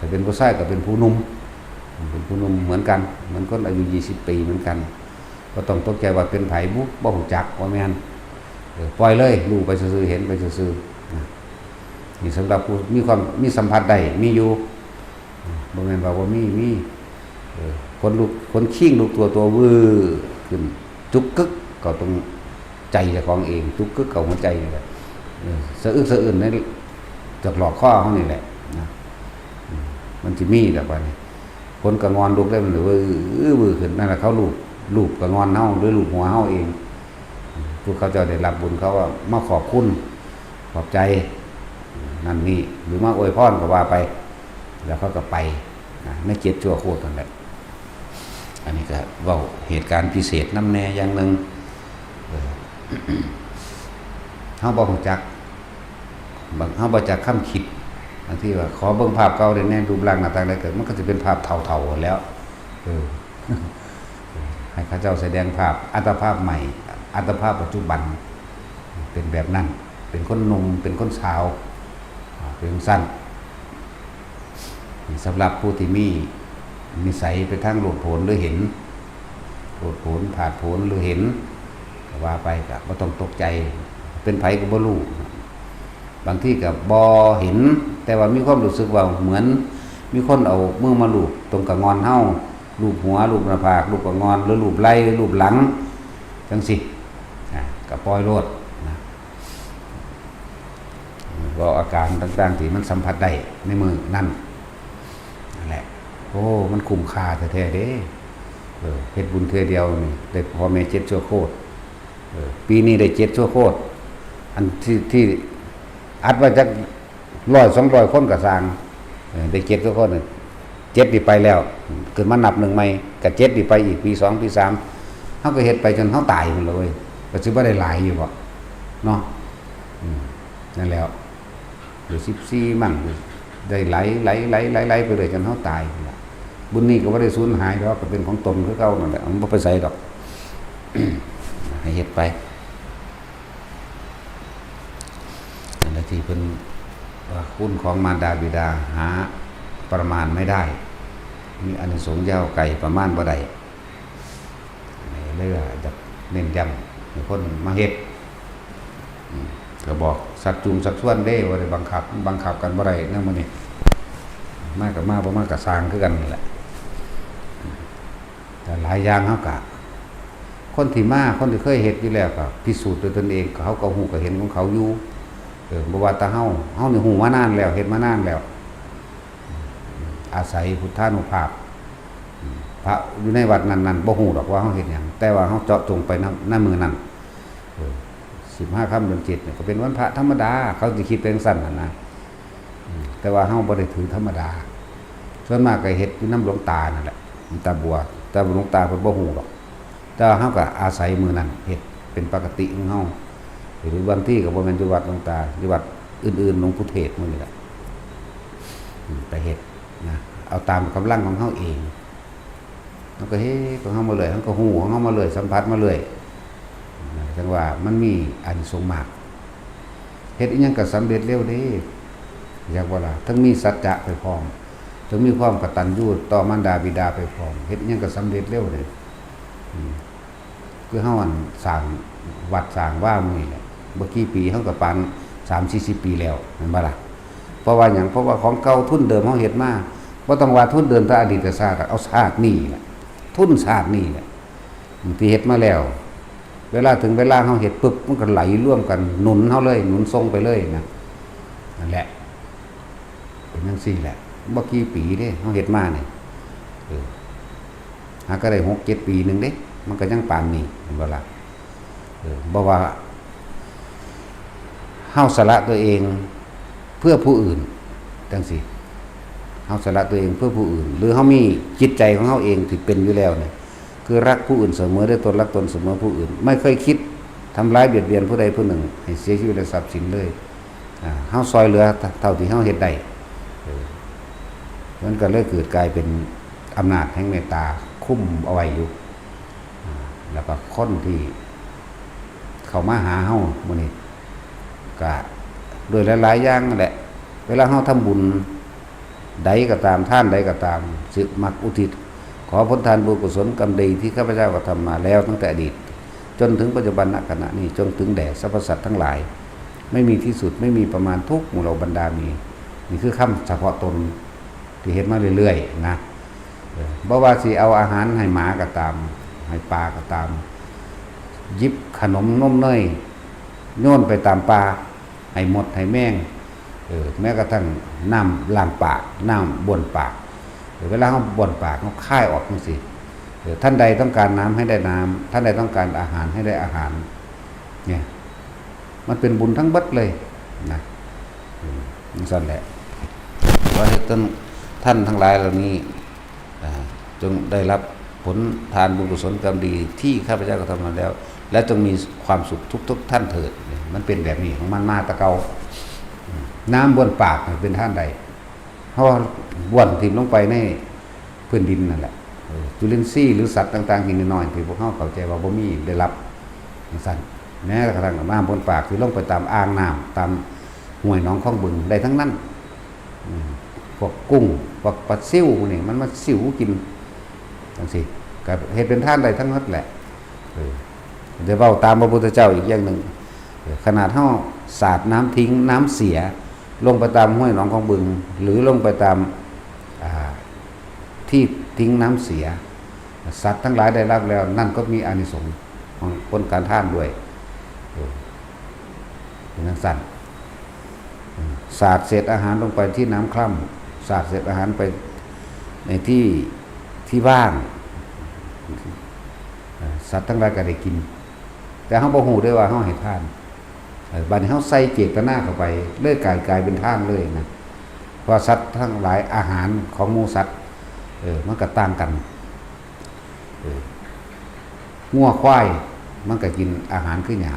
ถ้าเป็นผู้ชายก็เป็นผู้หนุ่มเหมือนกันเหมือนคนอายุ20 ปีเหมือนกันก็ต้องตกใจว่าเป็นไผบ่ฮู้จักว่าแม่นปล่อยเลยรู้ไปซื่อๆเห็นไปซื่อๆนี่สำหรับผู้มีสัมผัสได้มีอยู่บ่แม่นว่าบ่มีคนลุกคนขิ้งลุกตัววื้อขึ้นจุกกึกก็ต้องใจเจ้าของเองจุกกึกเข้าหัวใจนี่แหละสะอึกสะอื้นนี่จากหลอกข้อเฮานี่แหละนะมันสิมีแบบว่านี่คนกระงอนลุกได้มันหรือว่าขึ้นนั่นแหละเขาลูบกระงอนเฮาหรือลูบหัวเฮาเองพวกเขาจะได้รับบุญเขาว่ามาขอบคุณขอบใจนั่นนี่หรือมาอวยพรก็ว่าไปแล้วเขาก็ไปไม่เจ็บชั่วโคตรนั่นแหละอันนี้ก็เว้าเหตุการณ์พิเศษน้ำแน่อย่างนึงเฮาบ่ฮู้จักเฮาบ่จักคำคิดบางทีว่าขอเบิ่งภาพเก่าได้แน่รูปร่างหน้าตาอะไรเกิดมันก็จะเป็นภาพเฒ่าๆแล้วให้ข้าเจ้าแสดงภาพอัตภาพใหม่อัตภาพปัจจุบันเป็นแบบนั้นเป็นคนหนุ่มเป็นคนสาวเป็นสั้นสำหรับผู้ที่มีนิสัยไปทางโลดโผนหรือเห็นโลดโผนผาดโผนหรือเห็นก็ว่าไปก็บ่ต้องตกใจเป็นไผก็บ่รู้บางที่ก็บ่เห็นแต่ว่ามีความรู้สึกว่าเหมือนมีคนเอามือมาลูบตรงกระงอนเฮาลูบหัวลูบหน้าผากลูบกระงอนหรือลูบไหล่หรือลูบหลังจังซี่ก็ปล่อยโลดนะก็อาการต่างๆที่มันสัมผัสได้ในมือนั่นแหละโอ้มันคุ้มค่าแท้ๆเด้เฮ็ดบุญเทื่อเดียวนี่ได้พ่อแม่7ชั่วโคตรปีนี้ได้7ชั่วโคตรอันที่อัดว่าจัก100-200 คนก็สร้างได้7ชั่วโคตร7นี่ไปแล้วเกิดมานับ1ใหม่ก็7นี่ไปอีกปี2ปี3เฮาก็เฮ็ดไปจนเฮาตายพุ่นเลยก็สิบ่ได้หลายอยู่บ่เนาะนั่นแล้วหรือ14มั่งได้ไหลไปเลยจนเฮาตายพุ่นล่ะบุญนี้ก็บ่ได้สูญหายดอกก็เป็นของตนคือเก่านั่นแหละมันบ่ไปไสดอก ให้เฮ็ดไปนั่นแหละที่เพิ่นว่าคุณของมารดาบิดาหาประมาณไม่ได้มีอานิสงส์ยาวไกลประมาณบ่ได้เลยว่าจะเน้นย้ำให้คนมาเฮ็ด ก็บอกสักจุงสักส่วนเด้ว่าได้บังคับกันบ่ได้นำมื้อนี้มากับมาบ่มากับสร้างคือกันนี่แหละแต่หลายอย่างเฮาก็คนที่เคยเฮ็ดอยู่แล้วก็พิสูจน์ด้วยตนเองเขาก็ฮู้ก็เห็นของเขาอยู่บ่ว่าแต่เฮานี่ฮู้มานานแล้วเฮ็ดมานานแล้วอาศัยพุทธานุภาพพระอยู่ในวัดนั้นๆบ่ฮู้ดอกว่าเฮาเฮ็ดหยังแต่ว่าเฮาเจาะจงไปณมื้อนั้น15 ค่ำเดือน7เนี่ยก็เป็นวันพระธรรมดาเขาสิคิดเป็นสั้นน่ะนะแต่ว่าเฮาบ่ได้ถือธรรมดาส่วนมากก็เฮ็ดอยู่นำหลวงตานั่นแหละหลวงตาบัวแต่หลวงตาเพิ่นบ่ฮู้ดอกแต่เฮาก็อาศัยมื้อนั้นเฮ็ดเป็นปกติของเฮาหรือบางที่ก็บ่แม่นอยู่วัดหลวงตาอยู่วัดอื่นๆหลวงปู่เทศมื้อนี้แหละไปเฮ็ดนะเอาตามกำลังของเฮาเองมันก็เฮ็ดของเฮามาเลยเฮาก็ฮู้ของเฮามาเลยสัมผัสมาเลยจังว่ามันมีอานิสงส์มากเฮ็ดอีหยังก็สำเร็จเร็วเด้อยากว่าล่ะทั้งมีสัจจะไปพร้อมทั้งมีความกตัญญูต่อมารดาบิดาไปพร้อมเฮ็ดอีหยังก็สำเร็จเร็วเลยคือเฮาอันสร้างวัดสร้างว่ามื้อนี้แหละบ่กี่ปีเฮาก็ปาน 3-40 ปีแล้วแม่นบ่ล่ะเพราะว่าหยังเพราะว่าของเก่าทุนเดิมเฮาเฮ็ดมาบ่ต้องว่าทุนเดิมแต่อดีตชาติเอาชาตินี้แหละทุนชาตินี้แหละที่เฮ็ดมาแล้วเวลาถึงเวลาเฮาเฮ็ดปึ๊บมันก็ไหลร่วมกันหนุนเฮาเลยหนุนส่งไปเลยนะนั่นแหละเป็นจังซี่แหละบ่กี่ปีเด้เฮาเฮ็ดมานี่หาก็ได้6-7 ปีนึงเด้มันก็ยังปานนี้เห็นบ่ล่ะบ่ว่าเฮาสละตัวเองเพื่อผู้อื่นจังซี่เฮาสละตัวเองเพื่อผู้อื่นหรือเฮามีจิตใจของเฮาเองที่เป็นอยู่แล้วเนี่ยคือรักผู้อื่นเสมอด้วยตนรักตนเสมอผู้อื่นไม่เคยคิดทำร้ายเบียดเบียนผู้ใดผู้หนึ่งให้เสียชีวิตและทรัพย์สินเลยเฮาซอยเหลือเท่าที่เฮาเฮ็ดได้มันก็เลยเกิดกลายเป็นอำนาจแห่งเมตตาคุ้มเอาไว้อยู่แล้วก็คนที่เข้ามาหาเฮามื้อนี้ก็โดยหลายๆอย่างนั่นแหละเวลาเฮาทำบุญใดก็ตามท่านใดก็ตามสึกมักอุทิศขอผลทานบุญกุศลกรรมดีที่ข้าพเจ้าก็ทำมาแล้วตั้งแต่อดีตจนถึงปัจจุบันณขณะนี้จนถึงแด่สรรพสัตว์ทั้งหลายไม่มีที่สุดไม่มีประมาณทุกหมู่เหล่าบรรดามีนี่คือคำเฉพาะตนที่เห็นมาเรื่อยๆนะบ่ว่าสิเอาอาหารให้หมาก็ตามให้ปลาก็ตามหยิบขนมนมเนยโยนไปตามปลาให้หมดให้แม่งแม้กระทั่งน้ำล้างปากน้ำบ้วนปากเวลาเขาบ้วนปากเขาคายออกจังซี่ท่านใดต้องการน้ำให้ได้น้ำท่านใดต้องการอาหารให้ได้อาหารเนี่ยมันเป็นบุญทั้งเบิดเลยนะนั่นแหละขอให้ท่านทั้งหลายเหล่านี้จงได้รับผลทานบุญกุศลกรรมดีที่ข้าพเจ้าก็ทำมาแล้วและจงมีความสุขทุกท่านเถิดมันเป็นแบบนี้ของมันมาตะเกาน้ำบ้วนปากเป็นท่านใดเพราะบ้วนถิ่มลงไปในพื้นดินนั่นแหละจุลินทรีย์หรือสัตว์ต่างๆที่น้อยๆที่พวกเขาเข้าใจว่าบ่มีได้รับสั่นแม้กระทั่งน้ำบ้วนปากที่ลงไปตามอ่างน้ำตามห้วยหนองคลองบึงได้ทั้งนั้นพวกกุ้งพวกปลาซิ่วนี่มันมาซิ่วกินจังซี่ก็เฮ็ดเป็นท่านใดทั้งนั้นแหละเดี๋ยวเว้าตามพระพุทธเจ้าอีกอย่างนึงขนาดเฮาสาดน้ำทิ้งน้ำเสียลงไปตามห้วยหนองคลองบึงหรือลงไปตามที่ทิ้งน้ำเสียสัตว์ทั้งหลายได้รับแล้วนั่นก็มีอานิสงส์ของผลการทานด้วยเป็นจังซั่นสาดเศษอาหารลงไปที่น้ำคร่ำสาดเศษอาหารไปในที่ว่างสัตว์ทั้งหลายก็ได้กินแต่เฮาบ่ฮู้ด้วยว่าเฮาให้ทานบัดนี้เฮาใส่เจตนาเข้าไปเลยกลายเป็นทานเลยนะเพราะสัตว์ทั้งหลายอาหารของหมู่สัตว์มันก็ต่างกันงัวควายมันก็กินอาหารคือหญ้า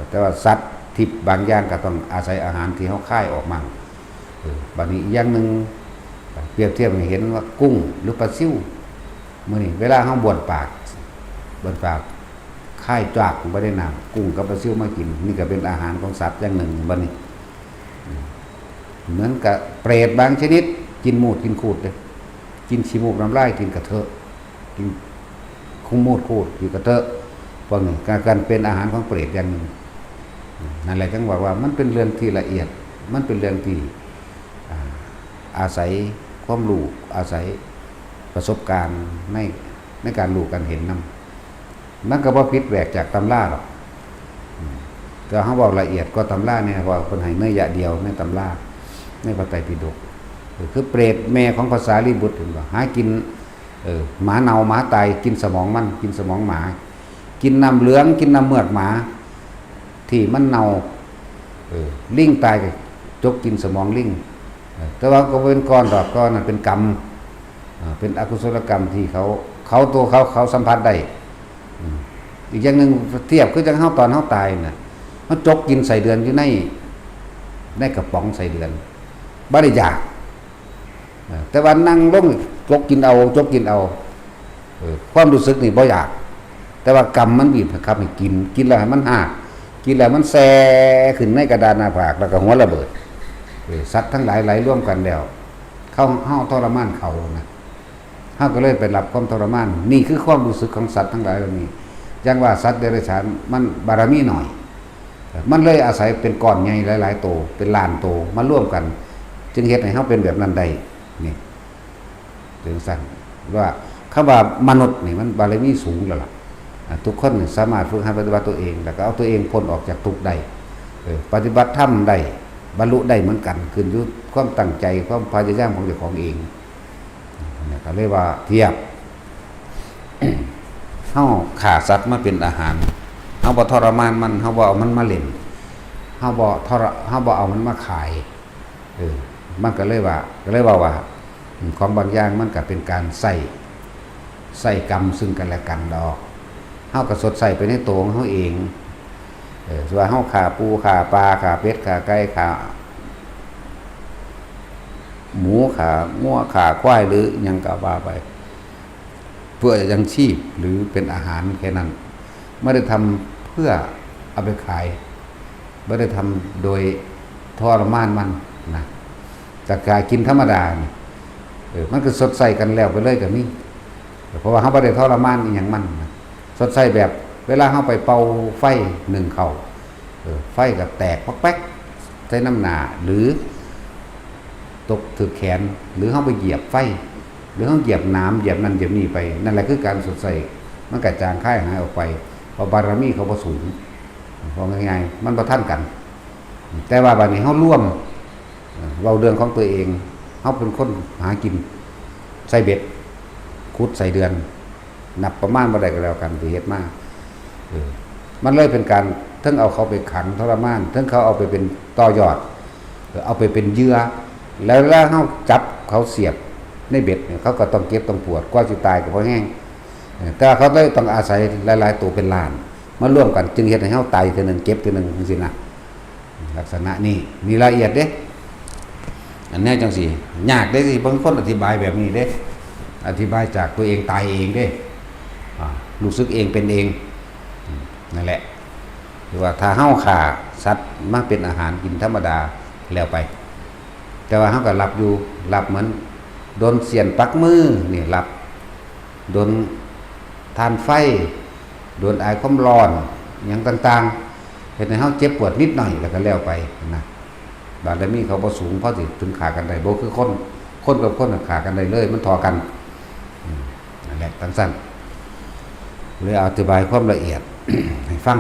แต่ว่าสัตว์ทิพย์บางอย่างก็ต้องอาศัยอาหารที่เฮาคายออกมาบัดนี้อีกอย่างนึงเปรียบเทียบให้เห็นว่ากุ้งหรือปลาซิ่วมื้อนี้เวลาเฮาบ้วนปากค่ายจากบ่ได้น้ำกุ้งกับปลาซิ่วมากินนี่ก็เป็นอาหารของสัตว์อย่างหนึ่งบัดนี้เหมือนกับเปรตบางชนิดกินมูดกินคูดเลยกินขี้มูกน้ำลายกินกระเทอะกินคุ้มมูดคูดกินกระเทอะพวกนี้การเป็นอาหารของเปรตอย่างหนึ่ง นั่นแหละจังว่ามันเป็นเรื่องที่ละเอียดมันเป็นเรื่องที่อาศัยความรู้อาศัยประสบการณ์ในการรู้การเห็นนำมันก็บ่ผิดแหวกจากตำราหรอกแต่เฮาเว้าละเอียดก็ตำราเนี่ยว่าเพิ่นให้เนื้อยะเดียวในตำราในพระไตรปิฎกคือเปรตแม่ของภาษาลีบุตรเห็นบ่หากินหมาเน่าหมาตายกินสมองมันกินสมองหมากินน้ำเหลืองกินน้ำเมือกหมาที่มันเน่าลิงตายก็จกกินสมองลิงแต่ว่าก็เป็นก้อนดอกก้อนนั่นเป็นกรรมเป็นอกุศลกรรมที่เขาสัมผัสได้อีกอย่างนึงเทียบคือจังเฮาตอนเฮาตายน่ะมันจกกินใส่เดือนอยู่ในกระป๋องใส่เดือนบ่ได้อยากแต่ว่านั่งลงจกกินเอาความรู้สึกนี่บ่อยากแต่ว่ากรรมมันบีบครับให้กินแล้วให้มันหากินแล้วมันแซ่ขึ้นในกระดานหน้าผากแล้วก็หัวระเบิดสัตว์ทั้งหลายไหลร่วมกันแล้วเฮาทรมานเขานะเฮาก็เลยไปรับความทรมานนี่คือความรู้สึกของสัตว์ทั้งหลายเหล่านี้อย่างว่าสัตว์เดรัจฉานมันบารมีหน่อยมันเลยอาศัยเป็นก้อนใหญ่หลายๆโตเป็นล้านโตมาร่วมกันจึงเฮ็ดให้เฮาเป็นแบบนั้นได้นี่ถึงสั่นว่าคำว่ามนุษย์นี่มันบารมีสูงแล้วล่ะทุกคนสามารถฝึกหัดปฏิบัติตัวเองแล้วก็เอาตัวเองพ้นออกจากทุกข์ได้ปฏิบัติธรรมได้บรรลุได้เหมือนกันขึ้นอยู่ความตั้งใจความพยายามของเจ้าของเองนี่ก็เรียกว่าเทียบ เฮาฆ่าสัตว์มาเป็นอาหารเฮาบ่ทรมานมันเฮาบ่เอามันมาเล่นเฮาบ่เอามันมาขายมันก็เลยว่าของบางอย่างมันก็เป็นการใส่กรรมซึ่งกันและกันดอกเฮาก็สดใสไปในตัวของเฮาเองส่วนเฮาฆ่าปูฆ่าปลาฆ่าเป็ดฆ่าไก่ฆ่าหมูฆ่างัวฆ่าควายหรือหยังก็ว่าไปเพื่อยังชีพหรือเป็นอาหารแค่นั้นไม่ได้ทำเพื่อเอาไปขายไม่ได้ทำโดยทรมานมันนะแต่การกินธรรมดาเนี่ยมันก็สดใสกันแล้วไปเลยกับนี่เพราะว่าเขาไม่ได้ทรมานอย่างมันนะสดใสแบบเวลาเขาไปเป่าไฟหนึ่งเขาไฟก็แตกปักแป๊กใช้น้ำหนาหรือตกถือแขนหรือเขาไปเหยียบไฟหรือเขาเหยียบน้ำเหยียบนั่นเหยียบนี่ไปนั่นแหละคือการสดใสมันกระจางค่ายหายออกไปเพราะบารมีเขาประสูงเพราะง่ายๆมันประท่านกันแต่ว่าบัดนี้เขาร่วมเราเรื่องของตัวเองเขาเป็นคนหากินใส่เบ็ดคุดใส่เดือนนับประมาณบ่ได้ก็แล้วกันที่เฮ็ดมามันเลยเป็นการทั้งเอาเขาไปขังทรมานทั้งเขาเอาไปเป็นต่อยอดเอาไปเป็นเหยื่อแล้วเขาจับเขาเสียบในเบ็ดเนี่ยเขาก็ต้องเก็บต้องปวดกว่าสิตายก็เพราะแห้งแต่เขาเลยต้องอาศัยหลายๆตัวเป็นล้านมาร่วมกันจึงเฮ็ดให้เฮาตายเทื่อนึงเก็บเทื่อนึงจังซี่นะลักษณะนี้มีรายละเอียดเด้อันนี้จังซี่ยากเด้สิบางคนอธิบายแบบนี้เด้อธิบายจากตัวเองตายเองเด้รู้สึกเองเป็นเองนั่นแหละหรือว่าถ้าเฮาฆ่าสัตว์มาเป็นอาหารกินธรรมดาแล้วไปแต่ว่าเฮาก็รับอยู่รับเหมือนโดนเสียนปักมือนี่รับโดนทานไฟโดนไอความร้อนอย่างต่างๆเห็นให้เฮาเจ็บปวดนิดหน่อยแล้วก็แล้วไปนะบารมีเขาบ่สูงพอสิถึงฆ่ากันได้บ่คือคนกับคนฆ่ากันได้เลยมันทอกันนั่นแหละทั้งสั้นเลยอธิบายความละเอียด ให้ฟัง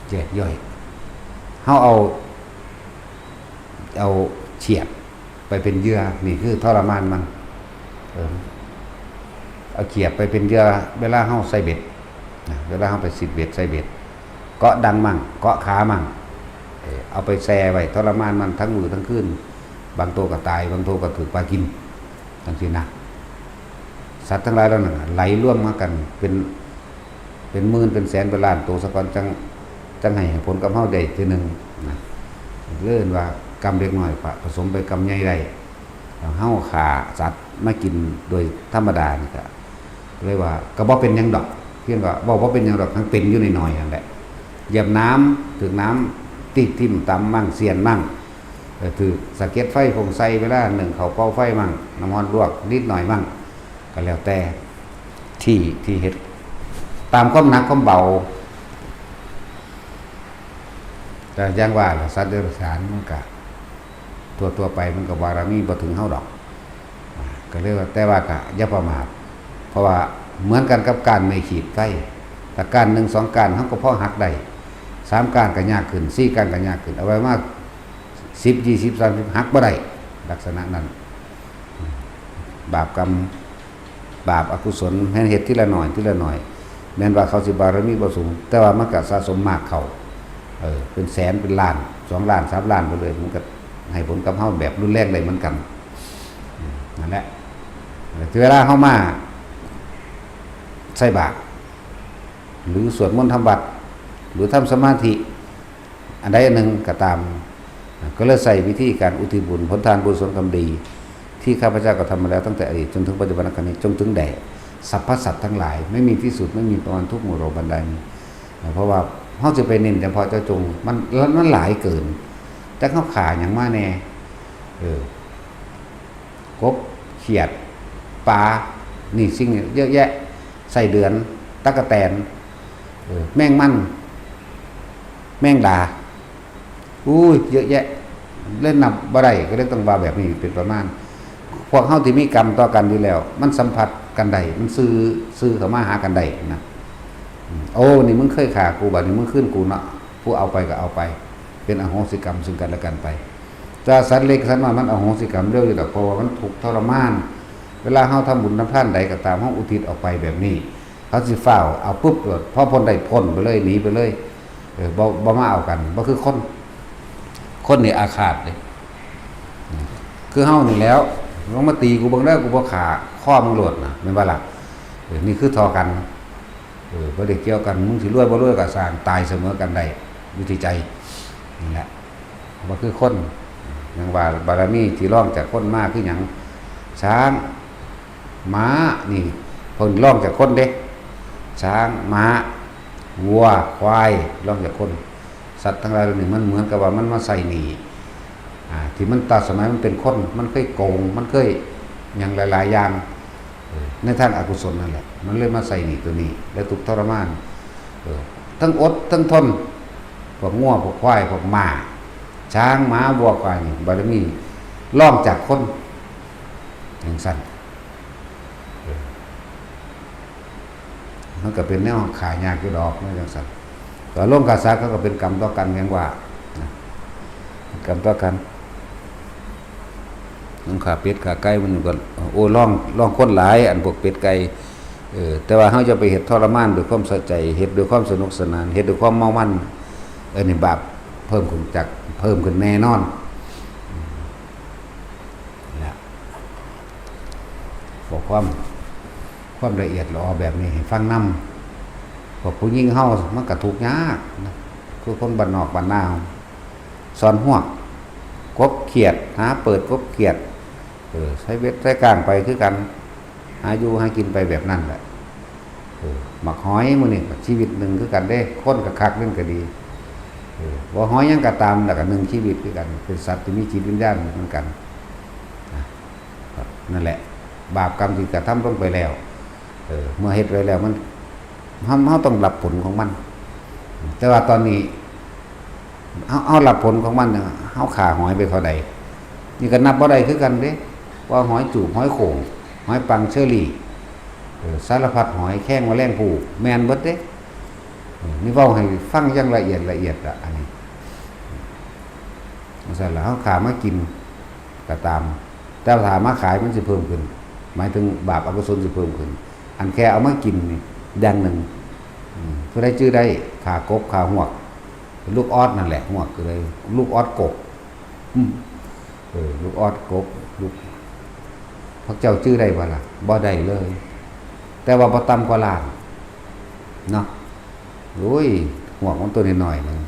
แยกย่อยเฮาเอาเฉียดไปเป็นเหยื่อนี่คือทรมานมันเอาเขียบไปเป็นเหยื่อเวลาเฮาใส่เบ็ดเวลาเฮาไปสิบเบ็ดใส่เบ็ดเกาะดังมั่งเกาะขามั่งเอาไปแช่ไว้ทรมานมันทั้งมือทั้งคืนบางตัวก็ตายบางตัวก็ถูกปลากินจังซี่นะสัตว์ทั้งหลายแล้วนั่นไหลร่วมมากันเป็นหมื่นเป็นแสนเป็นล้านตัวซะก่อนจังให้ผลกับเฮาได้ทีนึงนะเรื่องว่ากรรมเล็กน้อยผสมไปกรรมใหญ่ได้เฮาฆ่าสัตว์มากินโดยธรรมดานี่ก็เลยว่าก็บ่เป็นหยังดอกเพียงก็บ่เป็นหยังดอกทั้งเป็นอยู่น้อยๆนั่นแหละเหยียบน้ำถึงน้ำติดทิ่มตำมั่งเสียนมั่งถือสะเก็ดไฟคงใส่เวลาหนึ่งเขาเป่าไฟมั่งน้ำมันลวกนิดหน่อยมั่งก็แล้วแต่ที่เฮ็ดตามความหนักความเบา แต่อย่างว่าล่ะสัตว์เดรัจฉานมันก็ตัวไปมันก็บารมีบ่ถึงเฮาดอกก็เรียกว่าแต่ว่าก็อย่าประมาทเพราะว่าเหมือนกันกับการไม่ขีดไฟแต่การ1 2การเฮาก็พอหักได้3การก็ยากขึ้น4การก็ยากขึ้นเอาไว้มาก10 20 30หักบ่ได้ลักษณะนั้นบาปกรรมบาปอกุศลแม่นเฮ็ดทีละหน่อยทีละหน่อยแม้นว่าเขาสิบารมีบ่สูงแต่ว่ามันก็สะสมมากเข้าเป็นแสนเป็นล้าน2 ล้าน3 ล้านไปเลยมันก็ให้ผลกับเฮาแบบรุนแรงได้เหมือนกันนั่นแหละเวลาเฮามาใส่บาตรหรือสวดมนต์ทำวัดหรือทำสมาธิอันใดอันหนึ่งก็ตามก็เลยใส่วิธีการอุทิศบุญผลทานบุญส่วนกรรมดีที่ข้าพเจ้าก็ทำมาแล้วตั้งแต่อดีตจนถึงปัจจุบันขณะนี้จงถึงแด่สรรพสัตว์ทั้งหลายไม่มีที่สุดไม่มีประมาณทุกหมู่โลกบันไดเพราะว่าเฮาจะไปเน้นเฉพาะเจ้าจงมันหลายเกินแต่เขาขาอย่างมาแน่กบเขียดปลานี่สิ่งเยอะแยะใส่เดือนตั๊กแตนแมงมันแมงดาอุ้ยเยอะแยะเล่นนับบ่ได้ก็เลยต้องว่าแบบนี้เป็นประมาณพวกเฮาที่มีกรรมต่อกันอยู่แล้วมันสัมผัสกันได้มันซื้อเข้ามาหากันได้นะโอ้นี่มึงเคยฆ่ากูบัดนี้มึงขึ้นกูเนาะผู้เอาไปก็เอาไปเป็นอโหสิกรรมซึ่งกันและกันไปถ้าสัตว์เล็กสัตว์น้อยมันอโหสิกรรมเร็วอยู่ดอกเพราะว่ามันถูกทรมานเวลาเฮาทำบุญทำทานใดก็ตามเฮาอุทิศออกไปแบบนี้เขาสิฟ้าวเอาปุ๊บพอพ้นได้พ้นไปเลยหนีไปเลยบ่มาเอากันบ่คือคนนี่อาฆาตเลยคือเฮานี่แล้วลงมาตีกูเบิ่งได้กูบ่ขาข้อมึงโลดนะแม่นบ่ล่ะนี่คือทอกันบ่ได้เกี่ยวกันมึงสิรวยบ่รวยก็สร้างตายเสมอกันได้อยู่ที่ใจนี่แหละบ่คือคนอย่างว่าบารมีที่ร่องจากคนมากคือหยังช้างม้านี่เพิ่นร่องจากคนเด้ช้างม้าวัวควายร่องจากคนสัตว์ทั้งหลายเหล่านี้มันเหมือนกับว่ามันมาใส่หนีที่มันตัดสมัยมันเป็นคนมันเคยโกงมันเคยอย่างหลายๆอย่างในทางอกุศลนั่นแหละมันเลยมาใส่หนีตัวนี้แล้วทุกข์ทรมานทั้งอดทั้งทนพวกงัวพวกควายพวกม้าช้างม้าวัวควายนี่บารมีล่องจากคนอย่างสั้นมันก็เป็นแนวขายยากอยู่ดอกนะอย่างสั้นแต่ร่วมกาซาก็เป็นกรรมต่อกันอย่างว่ากรรมต่อกันน้องขาเป็ดขาไก่มันก็โอ้ล่องคนหลายอันพวกเป็ดไก่แต่ว่าเขาจะไปเฮ็ดทรมานด้วยความสะใจเฮ็ดด้วยความสนุกสนานเฮ็ดด้วยความเมามันนี่บาปเพิ่มขึ้นแน่นอนนะบอกความละเอียดละออแบบนี้ให้ฟังนำพวกผู้หญิงเฮามันก็ทุกข์ยากนะคือคนบ้านนอกบ้านนาสอนหวกกบเขียดหาเปิดกบเขียดใช้เบ็ดใช้กลางไปคือกันหาอยู่หากินไปแบบนั้นแหละหมักหอยมื้อนี้ชีวิตหนึ่งคือกันเด้คนก็คักเรื่องก็ดีว่าหอยยังก็ตามแล้วก็หนึ่งชีวิตคือกันเป็นสัตว์ที่มีจิตวิญญาณเหมือนกันนั่นแหละบาปกรรมที่กระทำลงไปแล้วเมื่อเฮ็ดไว้แล้วมันเฮาต้องรับผลของมันแต่ว่าตอนนี้เฮารับผลของมันเฮาฆ่าหอยไปเท่าใดนี่ก็นับบ่ได้คือกันเด้ว่าหอยจูบหอยโข่งหอยปังเชอรี่สารพัดหอยแข้งแมลงภู่แม่นเบิดเด้นี่เว้าให้ฟังอย่างละเอียดอ่ะอันนี้ว่าซั่นล่ะเฮาฆ่ามากินก็ตามแต่ถ้ามาขายมันสิเพิ่มขึ้นหมายถึงบาปอกุศลสิเพิ่มขึ้นอันแค่เอามากินนี่อย่างนึงผู้ใดชื่อได้ฆ่ากบฆ่าหวกลูกออดนั่นแหละหวกก็เลยลูกออดกบลูกออดกบลูกพระเจ้าชื่อได้บ่ล่ะบ่ได้เลยแต่ว่าบ่ต่ำกว่าล้านเนาะโอ้ยหวกมันตัวน้อยๆนึง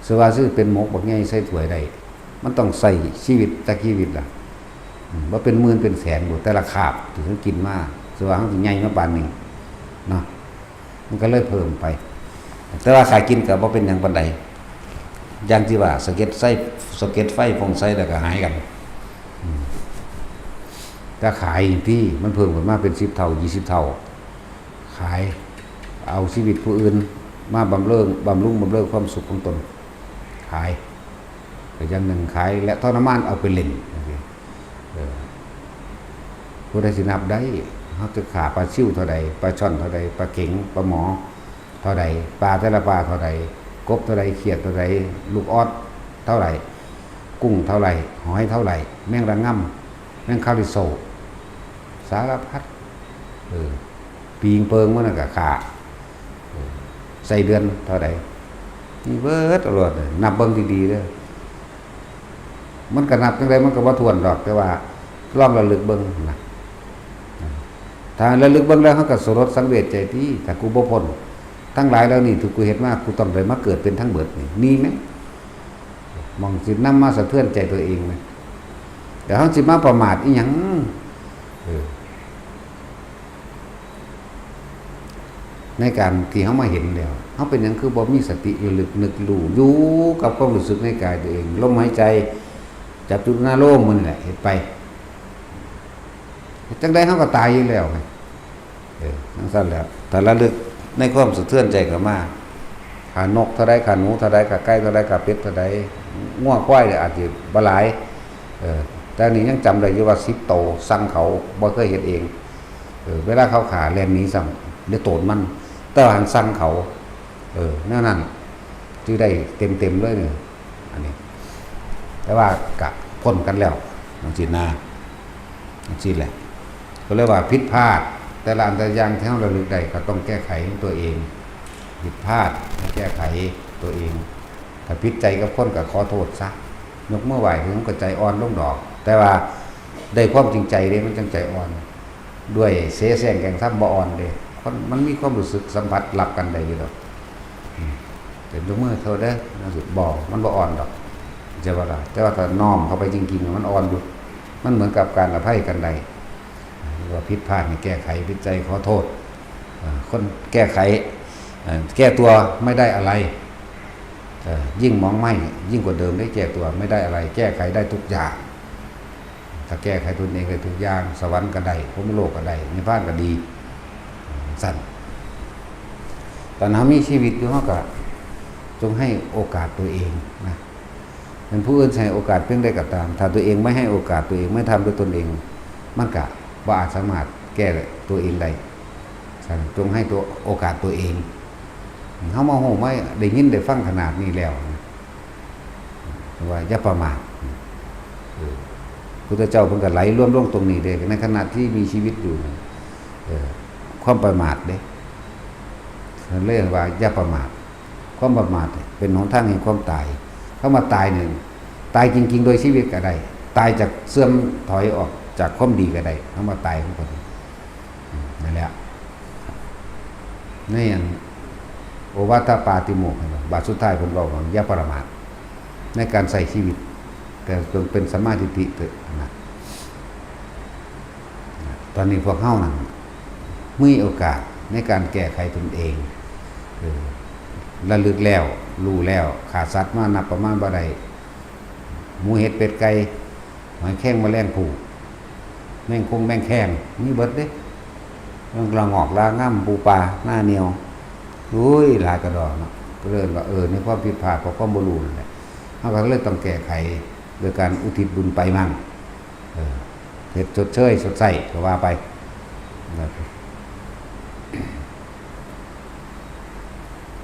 สว่าซื้อเป็นหมกบักใหญ่ใส่ถ้วยได้มันต้องใส่ชีวิตตะชีวิตล่ะบ่เป็นหมื่นเป็นแสนบ่แต่ละคาบถึงกินมาสว่ามันสิใหญ่มาปานนี้เนาะมันก็เลยเพิ่มไปแต่ว่าขายกินก็บ่เป็นหยังปานใดอย่างที่ว่าสะเก็ดไฟฟงไฟแล้วก็หายกันถ้าขายที่มันเพิ่มขึ้นมาเป็น10เท่า20เท่าขายเอาชีวิตผู้อื่นมาบำรุงความสุขของตน ขายแต่อย่างหนึ่งขายและทรมานเอาไปเล่นผู้ใดสินับได้เขาจะขาปลาชิ่วเท่าใดปลาช่อนเท่าใดปลาเข็งปลาหมอเท่าใดปลาแต่ละปลาเท่าใดกบเท่าใดเขียดเท่าใดลูกออดเท่าไหร่กุ้งเท่าไหร่หอยเท่าไหร่แมงระง่ำแมงคาริโซสารพัดปีงเปิงมันก็ขาใส่เดือนเท่าไหร่นี่เบิดตลอดนับเบิ่งดีๆเด้อมันก็นับจังไดมันก็บ่ถ้วนดอกแต่ว่าลองระลึกเบิ่งนะถ้าระลึกเบิ่งแล้วเฮาก็สลดสังเวชใจที่ถ้ากูบ่พ้นทั้งหลายแล้วนี่ถูกกูเฮ็ดมากูต้องได้มาเกิดเป็นทั้งเบิดนี่มีมั้ยมองสินำมาสะเทือนใจตัวเองมั้ยแต่เฮาสิมาประมาทอีหยังในการที่เฮามาเห็นแล้วเฮาเป็นหยังคือบ่มีสติระลึกนึกรู้อยู่กับความรู้สึกในกายตัวเองลมหายใจจับจุดหน้าโล่งมันแหละเฮ็ดไปจังได๋เฮาก็ตายอยู่แล้วไงจังซั่นแหละแต่ระลึกในความสะเทือนใจก็มาขานกเท่าใดขาหนูเท่าใดขาไก่เท่าใดขาเป็ดเท่าใดงัวควายอาจสิบ่หลายแต่นี่ยังจำได้อยู่ว่า10โตสั่งเขาบ่เคยเฮ็ดเองเวลาเขาขาแล่นหนีสั่งเดี๋ยวโตนมันแต่หันสั่งเขาแนวนั้นที่ได้เต็มเลยเนี่ยอันนี้แต่ว่ากะพ้นกันแล้วจังซี่นะจังซี่แหละก็เรียกว่าผิดพลาดแต่ละอันแต่อย่างที่เราระลึกได้ก็ต้องแก้ไขตัวเองผิดพลาดแก้ไขตัวเองถ้าผิดใจกับคนก็ขอโทษซะยกมือไหว้ถึงก็ใจอ่อนลงดอกแต่ว่าได้ความจริงใจเด้มันจังใจอ่อนด้วยเสแสร้งแกงซ้ำบ่อ่อนเด้คนมันมีความรู้สึกสัมผัสหลับกันได้อยู่ดอกแต่ยกมือเท่าเด้อนะสุดบ่มันบ่อ่อนดอกจะว่าล่ะแต่ว่าถ้าน้อมเข้าไปจริงๆมันอ่อนอยู่มันเหมือนกับการอภัยกันได้ว่าผิดพลาดให้แก้ไขผิดใจขอโทษคนแก้ไขแก้ตัวไม่ได้อะไรยิ่งมองไม่ยิ่งกว่าเดิมได้แก้ตัวไม่ได้อะไรแก้ไขได้ทุกอย่างถ้าแก้ไขตนเองได้ทุกอย่างสวรรค์ก็ได้พรหมโลกก็ได้นิพพานก็ดีสั้นตอนนั้นมีชีวิตอยู่เฮาก็จงให้โอกาสตัวเองนะเป็นผู้อื่นให้โอกาสเพียงใดก็ตามถ้าตัวเองไม่ให้โอกาสตัวเองไม่ทำด้วยตนเองมันก็บ่อาจสามารถแก้ตัวเองได้จงให้ตัวโอกาสตัวเองเฮามาโหไม่ได้ยินได้ฟังขนาดนี้แล้วว่าอย่าประมาทพุทธเจ้าเพิ่นก็ไหลร่วมลงตรงนี้เด้ในขณะที่มีชีวิตอยู่ความประมาทเด้เรียกว่าอย่าประมาทความประมาทเป็นหนทางแห่งความตายเข้ามาตายหนึ่งตายจริงๆโดยชีวิตก็ได้ตายจากเสื่อมถอยออกจากความดีก็ได้เข้ามาตายของคนนั่นแหละนี่อย่างโอวาทปาติโมกข์บาทสุดท้ายผมบอกว่าอย่าประมาทในการใส่ชีวิตแต่จงเป็นสัมมาทิฏฐิเถิดนะตอนนี้พวกเฮานั่นมีโอกาสในการแก้ไขตนเองระลึกแล้วรู้แล้วขาดสัตว์มานับประมาณบ่ได้หมูเห็ดเป็ดไก่หอยแข้งแมลงภู่แมงคงแมงแข้งมีเบิดเด้กระงอกลาง่ำปูปลาหน้าเหนียวอุ้ยหลายกระดอกเนาะก็เลยว่าในความผิดพลาดเพราะความบ่รู้นั่นแหละเฮาก็เลยต้องแก้ไขโดยการอุทิศบุญไปมั่งเฮ็ดชดเชยสดใสก็ว่าไป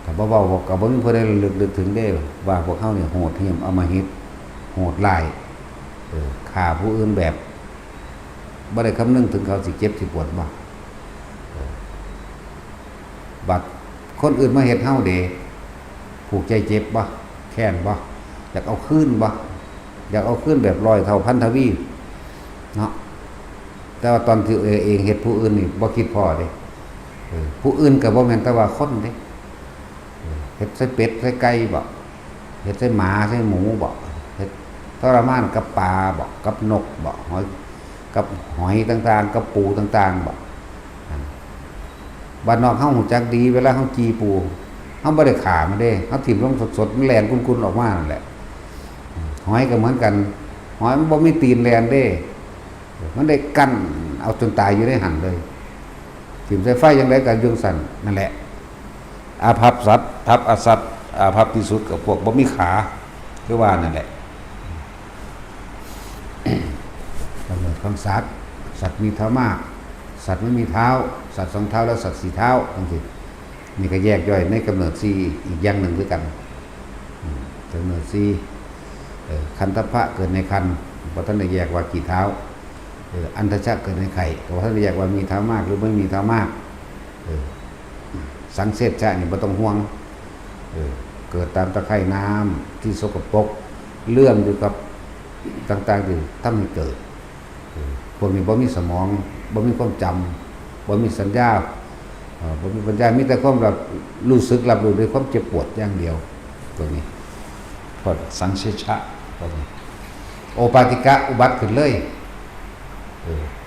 ถ้าบ่เว้าก็บ่มีผู้ใดลึกถึงได้ว่าพวกเฮาเนี่ยโหดเหี้ยมอำมหิตโหดร้ายฆ่าผู้อื่นแบบบ่ได้คำนึงถึงเขาสิเจ็บสิปวดบ่บัดคนอื่นมาเฮ็ดเฮาเด้ผูกใจเจ็บบ่แค้นบ่อยากเอาคืนบ่อยากเอาคืนแบบร้อยเท่าพันทวีเนาะแต่ว่าตอนที่เองเฮ็ดผู้อื่นนี่บ่คิดพอเด้ผู้อื่นก็บ่แม่นแต่ว่าคนเด้เฮ็ดใส่เป็ดใส่ไก่บ่เฮ็ดใส่หมาใส่หมูบ่เฮ็ดทรมานกับปลาบ่กับนกบ่หอยกับหอยต่างๆกับปูต่างๆบ่บ้านนอกเฮาฮู้จักดีเวลาเฮาจีปูเฮาบ่ได้ขามันเด้เฮาถิ่มลงสดๆมันแล่นกุนๆออกมานั่นแหละหอยก็เหมือนกันหอยมันบ่มีตีนแล่นเด้มันได้กั้นเอาจนตายอยู่ในหั่นเลยถิ่มใส่ไฟจังได๋ก็ยุงสั่นนั่นแหละอาภัพสัตว์ทัพอสัตว์อาภัพที่สุดกับพวกบ่มีขา คือว่านั่นแหละกำเนิดของสัตว์มีเท้ามากสัตว์ไม่มีเท้าสัตว์2 เท้าแล้วสัตว์4 เท้าจังซี่นี่ก็แยกย่อยในกำเนิด4อีกอย่างหนึ่งด้วยกันกำเนิด4คันธพะเกิดในคันบ่ทันได้แยกว่ากี่เท้าอันทชะเกิดในไข่ก็บ่ทันได้แยกว่ามีเท้ามากหรือไม่มีเท้ามากสังเสชชะนี่บ่ต้องห่วงเกิดตามตะไคร่น้ำที่สกปรกเลื่อมอยู่กับต่างๆอยู่ทำให้เกิดพวกนี้บ่มีสมองบ่มีความจำบ่มีสัญญาบ่มีปัญญามีแต่ความแบบรู้สึกรับรู้ด้วยความเจ็บปวดอย่างเดียวตัวนี้พอสังเสชะตัวนี้โอปาติกะอุบัติขึ้นเลย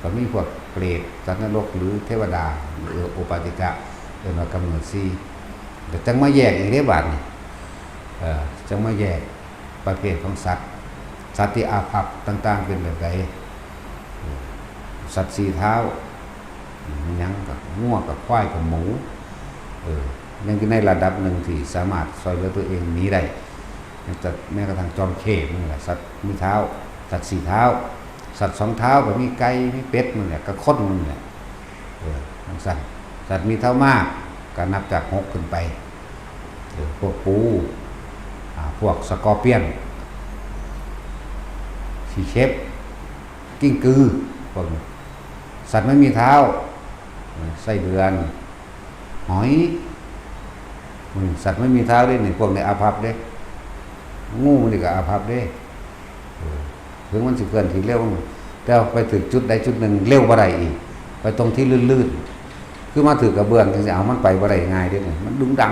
ก็มีพวกเปรตสัตว์นรกหรือเทวดาโอปาติกะเป็นว่ากำเนิด4แต่จังมาแยกอีกเด้บัดนี้จังมาแยกประเภทของสัตว์ที่อาภัพต่างๆเป็นแบบใดสัตว์4 เท้ายังกับงัวกับควายกับหมูยังในระดับหนึ่งที่สามารถช่วยเหลือตัวเองหนีได้แต่แม้กระทั่งจอมเขตนี่แหละสัตว์มีเท้าสัตว์4 เท้าสัตว์2 เท้าก็มีไก่มีเป็ดมันแหละก็คนมันแหละทั้งสัตว์มีเท้ามากก็นับจาก6ขึ้นไปพวกปูพวกสกอร์เปียนขี้เข็บกิ้งกือพวกสัตว์ไม่มีเท้าไส้เดือนหอยสัตว์ไม่มีเท้าด้วยนี่พวกในอาภัพเด้งูมันนี่ก็อาภัพเด้ถึงมันสิเกินที่เร็วแต่ไปถึงจุดใดจุดหนึ่งเร็วบ่ได้อีกไปตรงที่ลื่นๆคือมาถือกระเบื้องจังซี่เอามันไปบ่ได้ง่ายเด้มันดุงดัง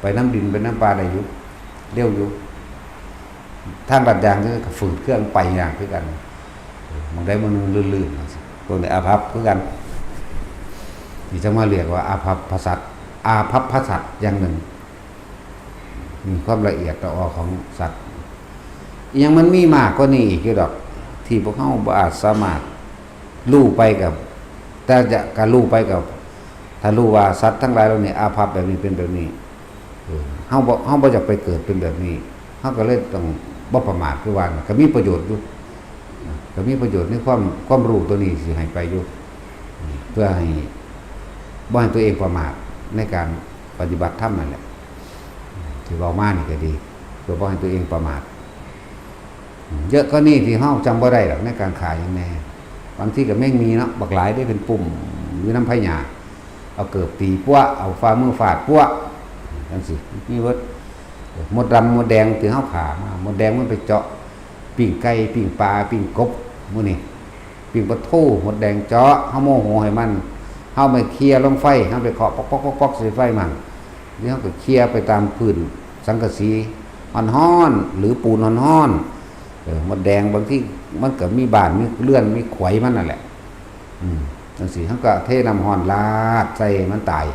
ไปน้ำดินไปน้ำปลาได้อยู่เร็วอยู่ทางลัดยางก็ฝืนเครื่องไปอย่างคือกันมันได้มันลื่นๆตัวในอาภัพคือกันนี่จะมาเรียกว่าอาภัพพสัตว์อย่างหนึ่งมีความละเอียดต่อของสัตว์ยังมันมีมากกว่านี้อีกอยู่ดอกที่พวกเขาบ่อาจสามารถรู้ไปกับแต่จะการรู้ไปกับถ้ารู้ว่าสัตว์ทั้งหลายเหล่านี้อาภัพแบบนี้เป็นแบบนี้เฮาบ่อยากไปเกิดเป็นแบบนี้เฮาก็เลยต้องบ่ประมาทคือว่าก็มีประโยชน์อยู่ก็มีประโยชน์ในความรู้ตัวนี้สิให้ไปอยู่เพื่อให้บ่ให้ตัวเองประมาทในการปฏิบัติธรรมนั่นแหละที่เว้ามานี่ก็ดีเพื่อบ่ให้ตัวเองประมาทเยอะก็นี่ที่เฮาจำบ่ได้หรอกในการขายอย่างแน่บางทีก็แม่งมีเนาะบักหลายได้เป็นปุ่มอยู่น้ำพญาเอาเกิบตีปั้วเอาฝ่ามือฟาดปั้วจังซี่มีเบิดมดดำมดแดงที่เฮาขามามดแดงมันไปเจาะปิ้งไก่ปิ้งปลาปิ้งกบมื้อนี้ปิ้งปลาทูมดแดงเจาะเฮาโมโหให้มันเฮาไปเคลียร์ลงไฟเฮาไปเคาะป๊อกๆๆๆใส่ไฟมันนี่เฮาก็เคลียร์ไปตามพื้นสังกะสีฮ้อนๆหรือปูนฮ้อนๆมดแดงบางที่มันก็มีบานมีเลื่อนมีไขว่มันนั่นแหละจังซี่เฮาก็เทน้ำร้อนลาดใส่มันตาย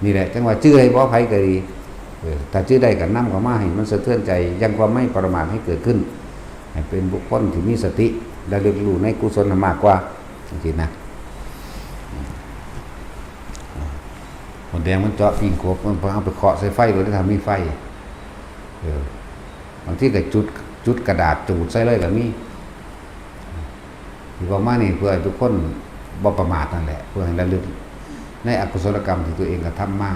นี่แหละจังว่าชื่อให้บ่ไผก็ดีถ้าชื่อได้ก็นำเข้ามาให้มันสะเทือนใจยังความไม่ประมาทให้เกิดขึ้นให้เป็นบุคคลที่มีสติและลึกรู้ในกุศลมากกว่าจริงๆนะมดแดงมันเจาะปิ้งกบมันเอาไปเคาะใส่ไฟโดยที่ทำมีไฟบางที่ก็จุดกระดาษจูดใส่เลยก็มีที่ว่ามานี่เพื่อให้ทุกคนบ่ประมาทนั่นแหละเพื่อให้ระลึกในอกุศลกรรมที่ตัวเองกระทำมา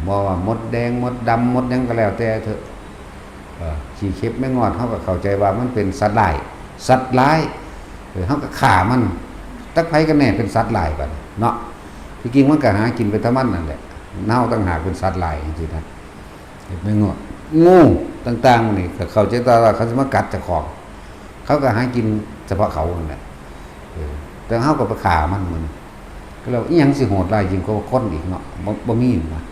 บ่ว่ามดแดงมดดำมดหยังก็แล้วแต่เถอะขี้เข็บไม่งอดเขาก็เข้าใจว่ามันเป็นสัตว์ร้ายเขาก็ฆ่ามันตักไผกันแน่เป็นสัตว์ร้ายบัดเนาะที่จริงมันก็หากินไปทั้งมันนั่นแหละเน่าต่างหากเป็นสัตว์ร้ายจริงๆนะไม่งอดงูต่างๆนี่เข้าใจว่าเขาจะมากัดเจ้าของเขาก็หากินเฉพาะเขานั่นแหละแต่เขาก็ไปฆ่ามันเหมือนก็แล้วอีหยังสิโหดร้ายยิ่งกว่าคนอีกเนาะบ่มีนะ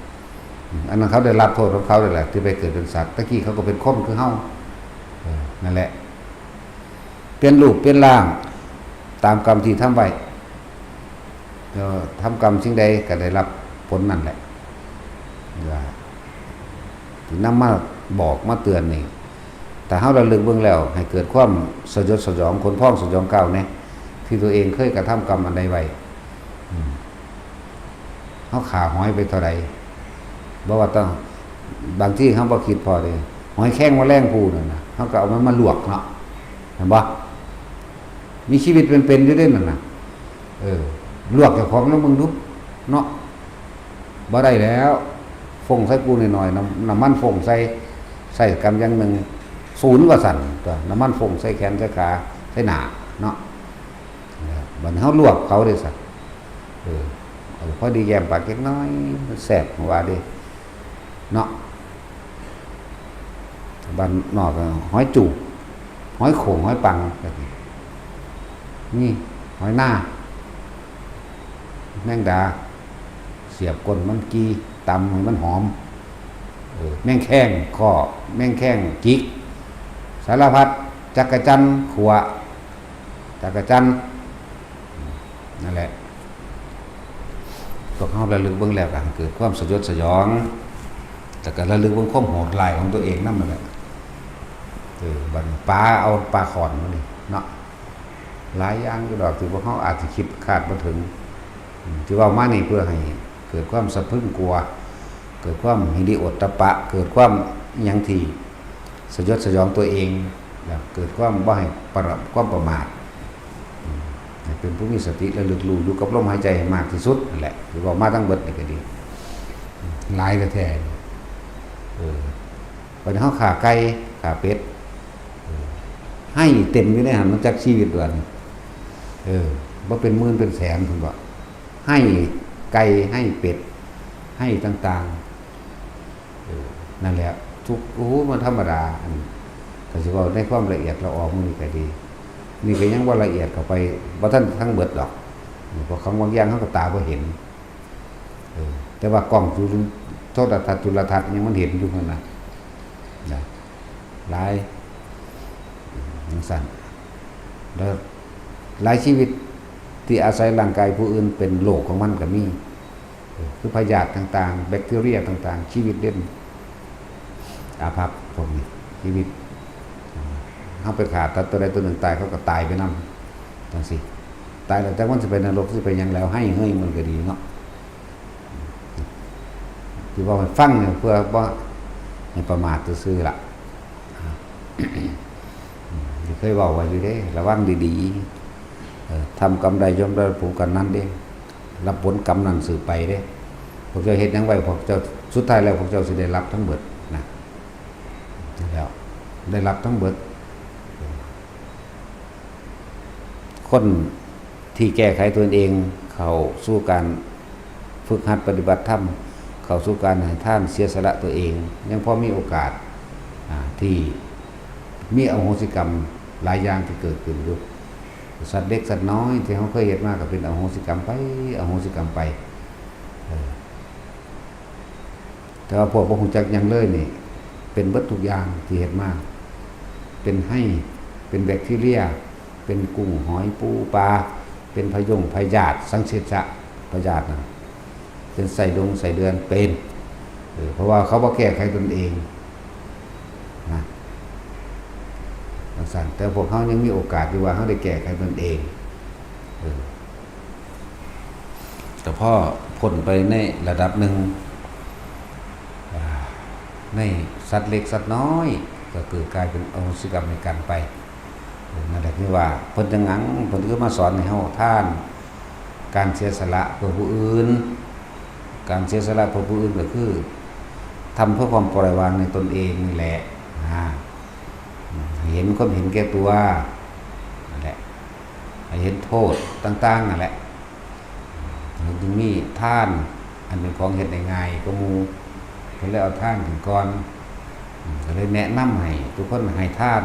อันนั้นเขาได้รับโทษของเขาได้แหละที่ไปเกิดเป็นสัตว์ตะกี้เขาก็เป็นคนคือเฮานั่นแหละเปลี่ยนรูปเปลี่ยนร่างตามกรรมที่ทำไว้ทำกรรมสิ่งใดก็ได้รับผลนั่นแหละถึงนำมาบอกมาเตือนนี่แต่เฮาระลึกเบิ่งแล้วให้เกิดความสยดสยองคนพ้องสยองเก่าเนี่ยที่ตัวเองเคยกระทำกรรมอันใดไว้เฮาฆ่าหอยไปเท่าใดบ่ว่าต้องบางที่เขาบ่คิดพอเลย หอยแข้งแมลงภูนั่นนะเขาก็เอามันมาลวกเนาะเห็นปะมีชีวิตเป็นๆอยู่ด้วยนั่นนะลวกเจ้าของแล้วมึงดูเนาะบ่ได้แล้วฟงใส่ปูหน่อยๆน้ำมันฟงใส่กำยังหนึ่งศูนย์กว่าสั่นตัวน้ำมันฟงใส่แขนใส่ขาใส่หนาเนาะบัดเขาลวกเขาเลยสักพอดีแยมปากเล็กน้อยมันแสบว่าดิเนาะบันนอกหอยจูบหอยโข่งหอยปังแบบนี้นี่หอยหน้าแมงดาเสียบก้นมันกีตำให้มันหอมแมงแข้งข้อแมงแข้งจิกสารพัดจักรจันขัวจักรจันนั่นแหละพวกเขาระลึกเบื้องแรกเกิดความสยดสยองแต่ก็ระลึกเบื้องความโหดร้ายของตัวเองนั่นแหละบันปลาเอาปลาขอนมานี่เนาะหลายอย่างอยู่ดอกที่พวกเขาอาจจะคิดขาดมาถึงที่ว่ามานี่เพื่อให้เกิดความสะพรึงกลัวเกิดความหิริโอตตัปปะเกิดความยังที่สยดสยองตัวเองเกิดความบ่ให้ความประมาทเป็นผู้มีสติระลึกรู้อยู่กับลมหายใจมากที่สุดนั่นแหละหรือว่ามาทั้งเบิดนี่ก็ดีหลายแท้วันนี้เขาขาไก่ขาเป็ดให้เต็มอยู่ในหันมันจักชีวิตด้วยว่าเป็นหมื่นเป็นแสนคุณบอกให้ไก่ให้เป็ดให้ต่างๆนั่นแหละทุกมันธรรมดาแต่สิว่าในความละเอียดเราออกมันนี่ก็ดีนี่ก็ยังว่าละเอียดเข้าไปว่าท่านทั้งเบิดหรอกเพราะคำบางอย่างเขาก็ตาก็เห็นแต่ว่ากล้องจุลโทรทัศน์จุลทรรศน์ยังมันเห็นอยู่นั่นนะหลายสั่นแล้วหลายชีวิตที่อาศัยร่างกายผู้อื่นเป็นโรคของมันก็มีคือพยาธิต่างๆแบคทีเรียต่างๆชีวิตเด่นอาภัพพวกนี้ชีวิตเขาไปขาดตัดตัวใดตัวหนึ่งตายเขาก็ตายไปนั่นจังสิตายแล้วแต่ว่าจะไปนรกจะไปยังแล้วให้เฮ้ยมันก็ดีเนาะที่ว่ามันฟังเนี่ยเพื่อว่าให้ประมาทซื่อๆล่ะเคยบอกไว้อยู่เด้ระวังดีๆทำกรรมใดย่อมได้ผลกรรมนั้นเด้รับผลกรรมนั้นสืบไปเด้พวกเจ้าเฮ็ดยังไว้พวกเจ้าสุดท้ายแล้วพวกเจ้าสิได้รับทั้งเบิดนะแล้วได้รับทั้งเบิดคนที่แก้ไขตัวเองเข้าสู่การฝึกหัดปฏิบัติธรรมเข้าสู่การให้ท่านเสียสละตัวเองยังพอมีโอกาสที่มีอโหสิกรรมหลายอย่างที่เกิดขึ้นอยู่สัตว์เล็กสัตว์น้อยที่เขาเคยเห็นมากก็เป็นอโหสิกรรมไปอโหสิกรรมไปแต่ว่าพวกพระหุ่นจักยังเลยนี่เป็นเบิดทุกอย่างที่เห็นมากเป็นให้เป็นแบคทีเรียเป็นกุ้งหอยปูปลาเป็นพยงพยาธิสังเสชะพยาธินะเป็นใส่ดงใส่เดือนเป็นเพราะว่าเขาบ่แก้ไขตนเองนะสั่นแต่พวกเขายังมีโอกาสที่ว่าเขาได้แก้ไขตนเองแต่พ่อพ้นไปในระดับหนึ่งในสัตว์เล็กสัตว์น้อยก็เกิดกลายเป็นอโหสิกรรมในการไปนั่นแหละที่ว่าเพิ่นจังหังเพิ่นก็มาสอนให้เฮาท่านการเสียสละเพื่อผู้อื่นการเสียสละเพื่อผู้อื่นก็คือทำเพื่อความปล่อยวางในตนเองนี่แหละเห็นความเห็นแก่ตัวนั่นแหละเห็นโทษต่างๆนั่นแหละจึงมีท่านอันเป็นของเฮ็ดได้ง่ายก็หมู่เพิ่นเลยเอาท่านถึงก่อนก็เลยแนะนำให้ทุกคนให้ท่าน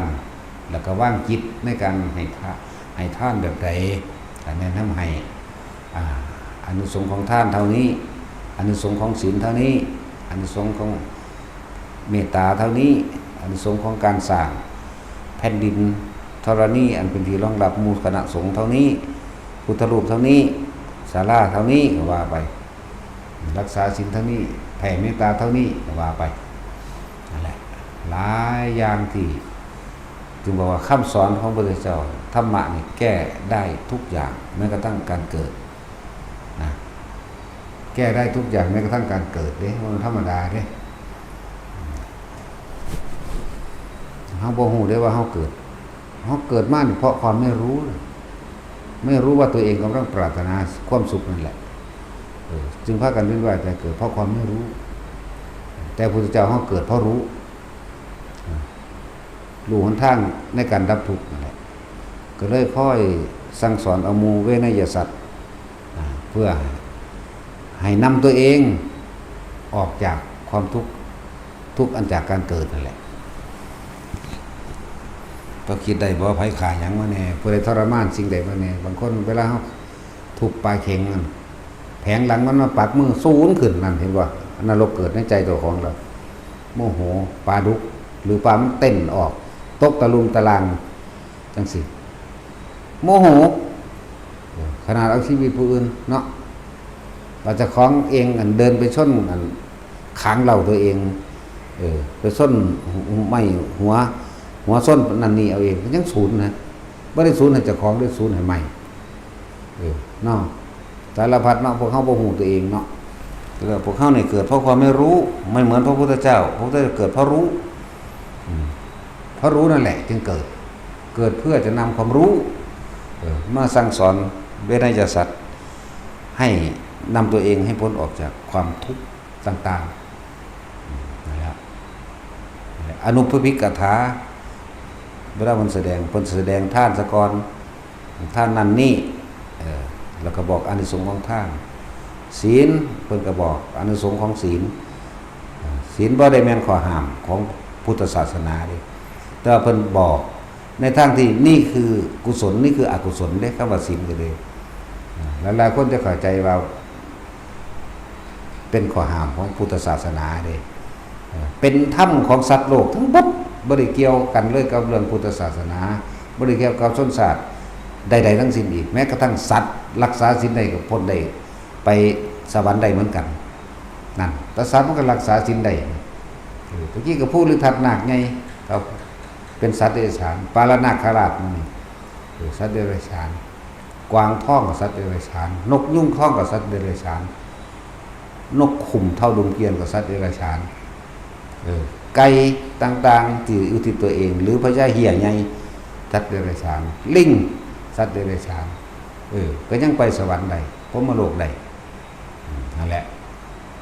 แล้วก็ว่างจิตในการให้ท่านแบบใดแนะนำให้อานิสงส์ของท่านเท่านี้อานิสงส์ของศีลเท่านี้อานิสงส์ของเมตตาเท่านี้อานิสงส์ของการสร้างแผ่นดินธรณีอันเป็นที่รองรับหมู่คณะสงฆ์เท่านี้พุทธรูปเท่านี้ศาลาเท่านี้ก็ว่าไปรักษาศีลเท่านี้แผ่เมตตาเท่านี้ก็ว่าไปนั่นแหละหลายอย่างที่จึงบอกว่าคำสอนของพระพุทธเจ้าธรรมะนี่แก้ได้ทุกอย่างแม้กระทั่งการเกิดนะแก้ได้ทุกอย่างแม้กระทั่งการเกิดเด้มันธรรมดาเด้ เฮาบ่ฮู้ได้ว่าเฮาเกิดมานี่เพราะความไม่รู้ว่าตัวเองกำลังปรารถนาความสุขนั่นแหละจึงพากันเวียนว่ายแต่เกิดเพราะความไม่รู้แต่พระพุทธเจ้าเฮาเกิดเพราะรู้หนทางในการดับทุกข์นั่นแหละก็เลยค่อยสั่งสอนเอาหมู่เวนยสัตว์เพื่อให้นำตัวเองออกจากความทุกข์อันจากการเกิดนั่นแหละก็คิดได้บ่ไผขาหยังมาแน่ผู้ใดทรมานสิ่งใดมาแน่บางคนเวลาเฮาถูกปลายเข็งมันแผงหลังมันมาปักมือสูงขึ้นนั่นเห็นบ่นรกเกิดในใจตัวของเราโมโหปลาดุกหรือปลามันเต้นออกตกตะลุมตะลังจังสิโมโหขนาดเอาชีวิตผู้อื่นเนาะเราจะคล้องเองอันเดินไปชนอันขังเราตัวเองไปส้นไม่หัวส้นนั่นนี่เอาเองมันยังศูนย์นะไม่ได้ศูนย์ให้เจ้าของได้ศูนย์ให้ใหม่เนาะสารพัดเนาะพวกเขาบ่ฮู้ตัวเองเนาะแล้วพวกเขาเนี่ยเกิดเพราะความไม่รู้ไม่เหมือนพระพุทธเจ้าพระพุทธเจ้าเกิดเพราะรู้นั่นแหละจึงเกิดเพื่อจะนำความรู้มาสั่งสอนเวนยสัตว์ให้นำตัวเองให้พ้นออกจากความทุกข์ต่างๆนะครับอนุปปิกถาเวลามันแสดงท่านสกรท่านนั่นนี่แล้วก็บอกอานิสงส์ของท่านศีลเพิ่นก็บอกอานิสงส์ของศีลบ่ได้แม่นข้อห้ามของพุทธศาสนาเด้แต่เพิ่นบอกในทางที่นี่คือกุศลนี่คืออกุศลเด้คำว่าศีลก็เลยหลายๆคนจะเข้าใจว่าเป็นข้อห้ามของพุทธศาสนาเด้เป็นธรรมของสัตว์โลกทั้งหมดบ่ได้เกี่ยวกันเลยกับเรื่องพุทธศาสนาบ่ได้เกี่ยวกับชนชาติใดๆทั้งสิ้นอีกแม้กระทั่งสัตว์รักษาศีลได้ก็พ้นได้ไปสวรรค์ได้เหมือนกันนั่นแต่สัตว์มันก็รักษาศีลได้เมื่อกี้ก็พูดหรือทัดนาคไงก็เป็นสัตว์เดรัจฉานปาลนาคราชนี่สัตว์เดรัจฉานกวางท่องกับสัตว์เดรัจฉานนกยุงท่องกับสัตว์เดรัจฉานนกขุ่มเท่าดวงเกวียนกับสัตว์เดรัจฉานไก่ต่างๆที่อุทิศตัวเองหรือพญาเหี้ยใหญ่สัตว์เดรัจฉานลิงสัตว์เดรัจฉานก็ยังไปสวรรค์ได้พรหมโลกได้นั่นแหละ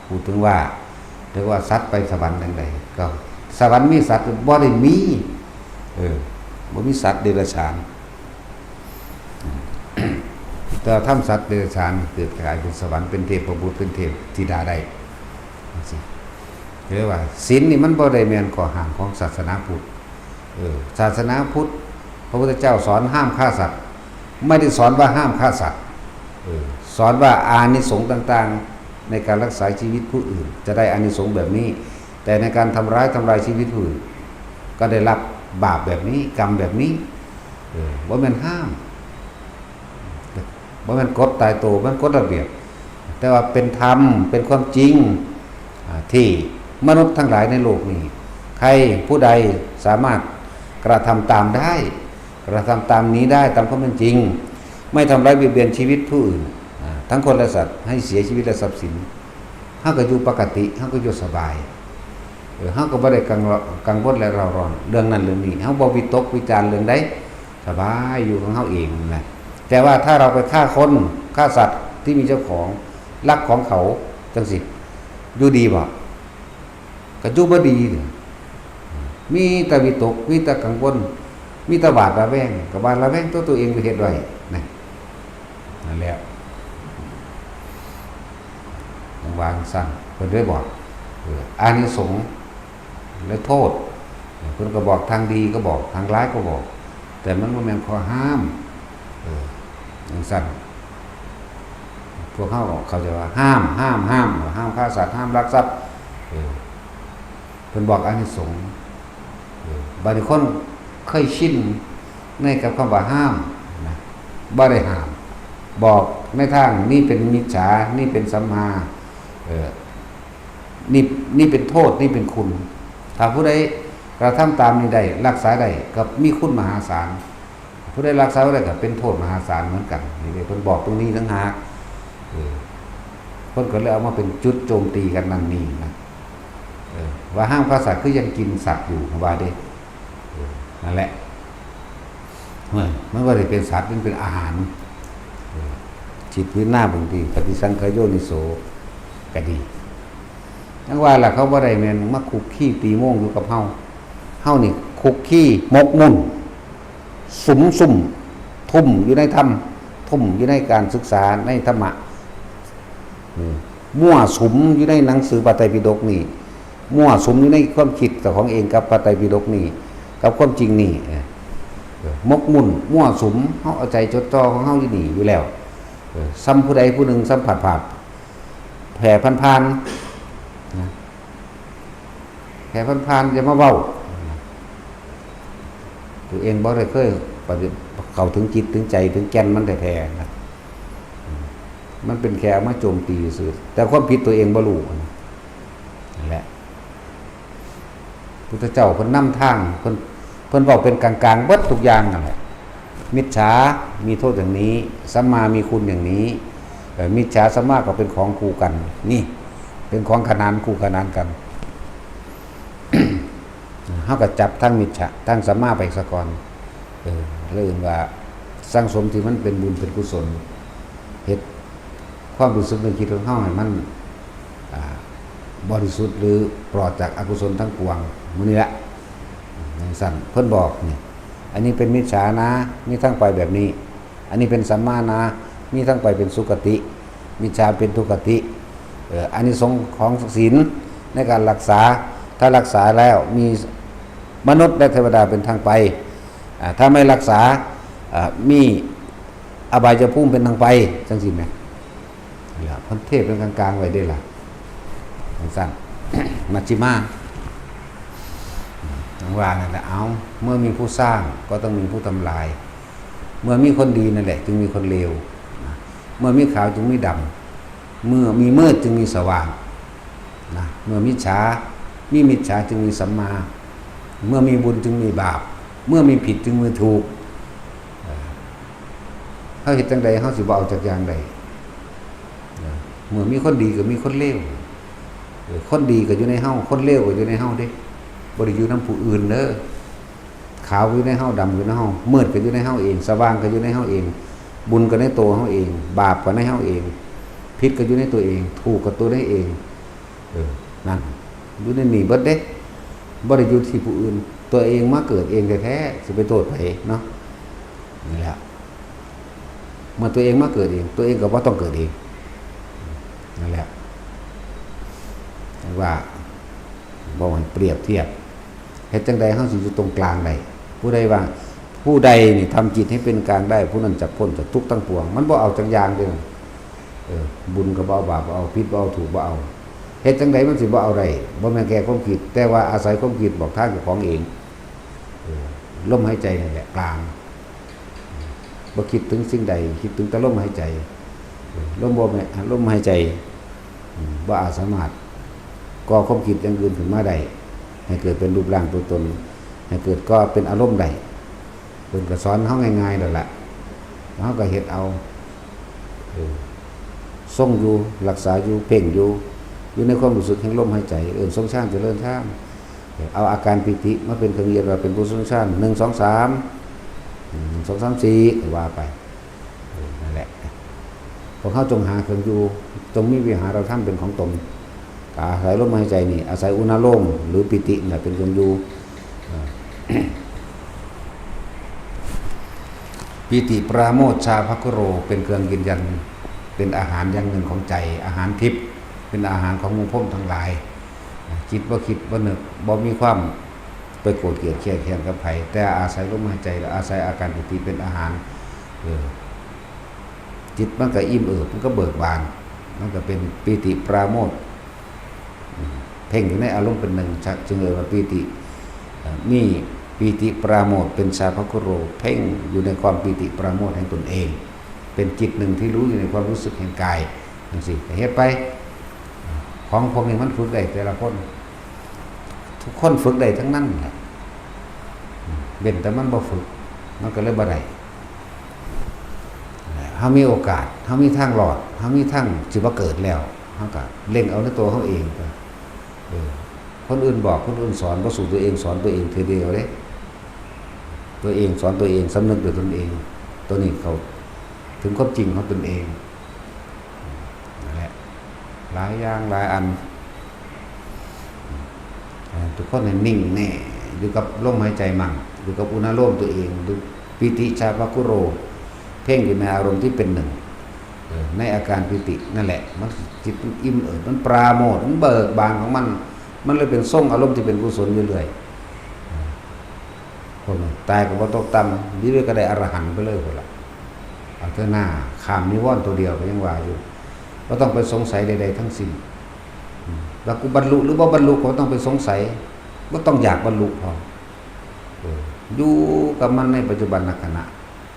พูดถึงว่าเรียกว่าสัตว์ไปสวรรค์จังได๋ก็สวรรค์มีสัตว์บ่ได้มีบ่มีสัตว์เดรัจฉานแต่ทำสัตว์เดรัจฉานเกิดกลายเป็นสวรรค์เป็นเทพบุตรเป็นเทพธิดาได้จังซี่เรียกว่าศีลนี่มันบ่ได้แม่นข้อห้ามของศาสนาพุทธศาสนาพุทธพระพุทธเจ้าสอนห้ามฆ่าสัตว์ไม่ได้สอนว่าห้ามฆ่าสัตว์สอนว่าอานิสงส์ต่างๆในการรักษาชีวิตผู้อื่นจะได้อานิสงส์แบบนี้แต่ในการทำลายชีวิตผู้อื่นก็ได้รับบาปแบบนี้กรรมแบบนี้บ่แม่นห้ามบ่แม่นกฎตายตัวบ่แม่นกฎระเบียบแต่ว่าเป็นธรรมเป็นความจริงที่มนุษย์ทั้งหลายในโลกนี้ใครผู้ใดสามารถกระทำตามได้กระทำตามนี้ได้ตามความเป็นจริงไม่ทำร้ายเบียดเบียนชีวิตผู้อื่นทั้งคนและสัตว์ให้เสียชีวิตและทรัพย์สินเฮาก็อยู่ปกติเฮาก็อยู่สบายเฮาก็บ่ได้กังวลและเร่าร้อนเรื่องนั้นเรื่องนี้เฮาบ่วิตกวิจารณ์เรื่องใดสบายอยู่ของเฮาเองนะแต่ว่าถ้าเราไปฆ่าคนฆ่าสัตว์ที่มีเจ้าของลักของเขาจังสิอยู่ดีบ่ก็อยู่บ่ดีมีแต่วิตกมีแต่กังวลมีแต่บาดระแวงกับบาดระแวงตัวเองไปเฮ็ดไว้นั่นแหละวางสั่งเพิ่นได้บอกอานิสงส์และโทษเพิ่นก็บอกทางดีก็บอกทางร้ายก็บอกแต่มันบ่แม่นข้อห้ามจังซั่นพวกเขาจะว่าห้ามฆ่าสัตว์ห้ามลักทรัพย์เพิ่นบอกอานิสงส์บางคนเคยชินในกับคำว่าห้ามนะบ่ได้ห้ามบอกในทางนี่เป็นมิจฉานี่เป็นสัมมานี่เป็นโทษนี่เป็นคุณถ้าผู้ใดกระทำตามนี้ได้รักษาได้ก็มีคุณมหาศาลผู้ใดรักษาได้ก็เป็นโทษมหาศาลเหมือนกันนี่เพิ่นบอกตรงนี้ต่างหากเพิ่นก็เลยเอามาเป็นจุดโจมตีกันนั่นนี่นะว่าห้ามฆ่าสัตว์คือยังกินสัตว์อยู่ว่าเด้ นั่นแหละมันก็ได้เป็นสัตว์มันเป็นอาหารจิตวิญญาณบางทีปฏิสังขโยนิโสก็ดีทั้งว่าล่ะเขาบ่ได้แม่นมาคุกขี้ตีโมงอยู่กับเฮานี่คุกขี้มกมุ่นสุมทุ่มอยู่ในธรรมทุ่มอยู่ในการศึกษาในธรรมะมั่วสุมอยู่ในหนังสือพระไตรปิฎกนี่มั่วสุมอยู่ในความคิดของเองกับพระไตรปิฎกนี่กับความจริงนี่มกมุ่นมั่วสุมเฮาเอาใจจดจ่อของเฮาอยู่นี่อยู่แล้วซ้ำผู้ใดผู้หนึ่งสัมผัสผัดแผ่พันแผ่พันจะมาเว้าตัวเองบ่ได้เคยเข้าถึงจิตถึงใจถึงแก่นมันแท้ๆนะมันเป็นแค่มาโจมตีซื่อแต่ความผิดตัวเองบ่รู้นั่นแหละพุทธเจ้าเพิ่นนำทางเพิ่นเว้าเป็นกลางๆเบิดทุกอย่างนั่นแหละมิจฉามีโทษอย่างนี้สัมมามีคุณอย่างนี้มิจฉาสัมมาก็เป็นของคู่กันนี่เป็นของขนานคู่ขนานกัน เฮาก็จับทั้งมิจฉาทั้งสัมมาไปซะก่อนเรื่องว่าสร้างสมที่มันเป็นบุญเป็นกุศลเฮ็ดความรู้สึกนึกคิดของเฮาให้มันบริสุทธิ์หรือปลอดจากอกุศลทั้งปวงมื้อนี้แหละอย่างสั่นเพิ่นบอกนี่อันนี้เป็นมิจฉานะมีทั้งไปแบบนี้อันนี้เป็นสัมมานะมีทั้งไปเป็นสุคติมิจฉาเป็นทุกขติอานิสงส์ของศีลในการรักษาถ้ารักษาแล้วมีมนุษย์และเทวดาเป็นทางไปถ้าไม่รักษามีอบายภูมิเป็นทางไปจังซี่แหมล่ะเพิ่นเทศเป็นกลางๆไว้ได้ล่ะสั้น มัชฌิมาว่านั่นแหละเอาเมื่อมีผู้สร้างก็ต้องมีผู้ทำลายเมื่อมีคนดีนั่นแหละจึงมีคนเลวเมื่อมีขาวจึงมีดำเมื่อมีมืดจึงมีสว่างนะเมื่อมิจฉาจึงมีสัมมาเมื่อมีบุญจึงมีบาปเมื่อมีผิดจึงมีถูกเฮาเฮ็ดจังใดเฮาสิบ่เอาจากอย่างใดเมื่อมีคนดีก็มีคนเลวคนดีก็อยู่ในเฮาคนเลวก็อยู่ในเฮาเด้บ่ได้อยู่นำผู้อื่นเด้อขาวอยู่ในเฮาดำอยู่ในเฮามืดก็อยู่ในเฮาเองสว่างก็อยู่ในเฮาเองบุญก็ในตัวเฮาเองบาปก็ในเฮาเองผิดก็อยู่ในตัวเองถูกก็ตัวได้เองนั่นอยู่ในนี่เบิดเด้บ่ได้อยู่ที่ผู้อื่นตัวเองมาเกิดเองแท้ๆสิไปโทษไผเนาะนี่แหละเมื่อตัวเองมาเกิดเองตัวเองก็บ่ต้องเกิดเองนั่นแหละว่าบ่ให้เปรียบเทียบเฮ็ดจังใดเฮาสิอยู่ตรงกลางได้ผู้ใดนี่ทำจิตให้เป็นกลางได้ผู้นั้นจะพ้นจากทุกข์ทั้งปวงมันบ่เอาจังอย่างเด้อบุญก็บ่เอาบาปบ่เอาผิดบ่เอาถูกบ่เอาเฮ็ดจังใดมันสิบ่เอาได้บ่แม่นแก่ความคิดแต่ว่าอาศัยความคิดบอกทางเจ้าของเองลมหายใจนั่นแหละกลางบ่คิดถึงสิ่งใดคิดถึงแต่ลมหายใจลมหายใจบ่อาจสามารถก่อความคิดอย่างอื่นขึ้นมาได้ให้เกิดเป็นรูปร่างตัวตนให้เกิดก็เป็นอารมณ์ได้เพิ่นก็สอนเฮาง่ายๆนั่นแหละเฮาก็เฮ็ดเอาทรงอยู่รักษาอยู่เพ่งอยู่ในความรู้สึกแห่งลมหายใจทรงฌานเจริญฌานเอาอาการปิติมาเป็นเครื่องยืนว่าเป็นผู้ทรงฌาน1 2 3 1 2 3 4ว่าไปนั่นแหละพวกเฮาจงหาเครื่องอยู่จงมีวิหารธรรมเป็นของตนอาศัยลมหายใจนี่อาศัยอุณโลมหรือปิติน่ะเป็นเครื่องอยู่ปิติปราโมทชาภคุโรเป็นเครื่องยืนยันเป็นอาหารอย่างหนึ่งของใจอาหารทิพย์เป็นอาหารของหมู่พรหมทั้งหลายจิตบ่คิดบ่นึกบ่มีความไปโกรธเกลียดแค้นกับไผแต่อาศัยลมหายใจและอาศัยอาการปิติเป็นอาหารจิตมันก็อิ่มเอิบมันก็เบิกบานมันก็เป็นปิติปราโมทย์เพ่งอยู่ในอารมณ์เป็นหนึ่งจึงเอ่ยว่าปิติมีปิติปราโมทย์เป็นชาภคุโรเพ่งอยู่ในความปิติปราโมทย์แห่งตนเองเป็นจิตหนึ่งที่รู้อยู่ในความรู้สึกแห่งกายจังซี่เฮ็ดไปของพวกนี้มันฝึกได้แต่ละคนทุกคนฝึกได้ทั้งนั้นแหละเว้นแต่มันบ่ฝึกมันก็เลยบ่ได้เฮามีโอกาสเฮามีทางรอดเฮามีทางสิบ่เกิดแล้วเฮาก็เล็งเอาในตัวเฮาเองก็คนอื่นบอกคนอื่นสอนบ่สู่ตัวเองสอนตัวเองเทื่อเดียวเด้ ตัวเองสอนตัวเองสำนึกด้วยตนเองตัวนี้เขาถึงความจริงของตนเองนั่นแหละหลายอย่างหลายอันทุกคนให้นิ่งแน่อยู่กับลมหายใจมั่งอยู่กับอุณหภูมิตัวเองดูปิติชาภคุโรเพ่งอยู่ในอารมณ์ที่เป็นหนึ่งในอาการปิตินั่นแหละมันจิตมันอิ่มมันปราโมทย์มันเบิกบานของมันเลยเป็นทรงอารมณ์ที่เป็นกุศลเรื่อยๆคนตายก็บ่ตกต่ำนี่เลยก็ได้อรหันต์ไปเลยคนละเอาเถอะหน้าข้ามนิวรณ์ตัวเดียวก็ยังว่าอยู่บ่ต้องไปสงสัยใดๆทั้งสิ้นแล้วกูบรรลุหรือบ่บรรลุก็ต้องไปสงสัยบ่ต้องอยากบรรลุพออยู่กับมันในปัจจุบันขณะ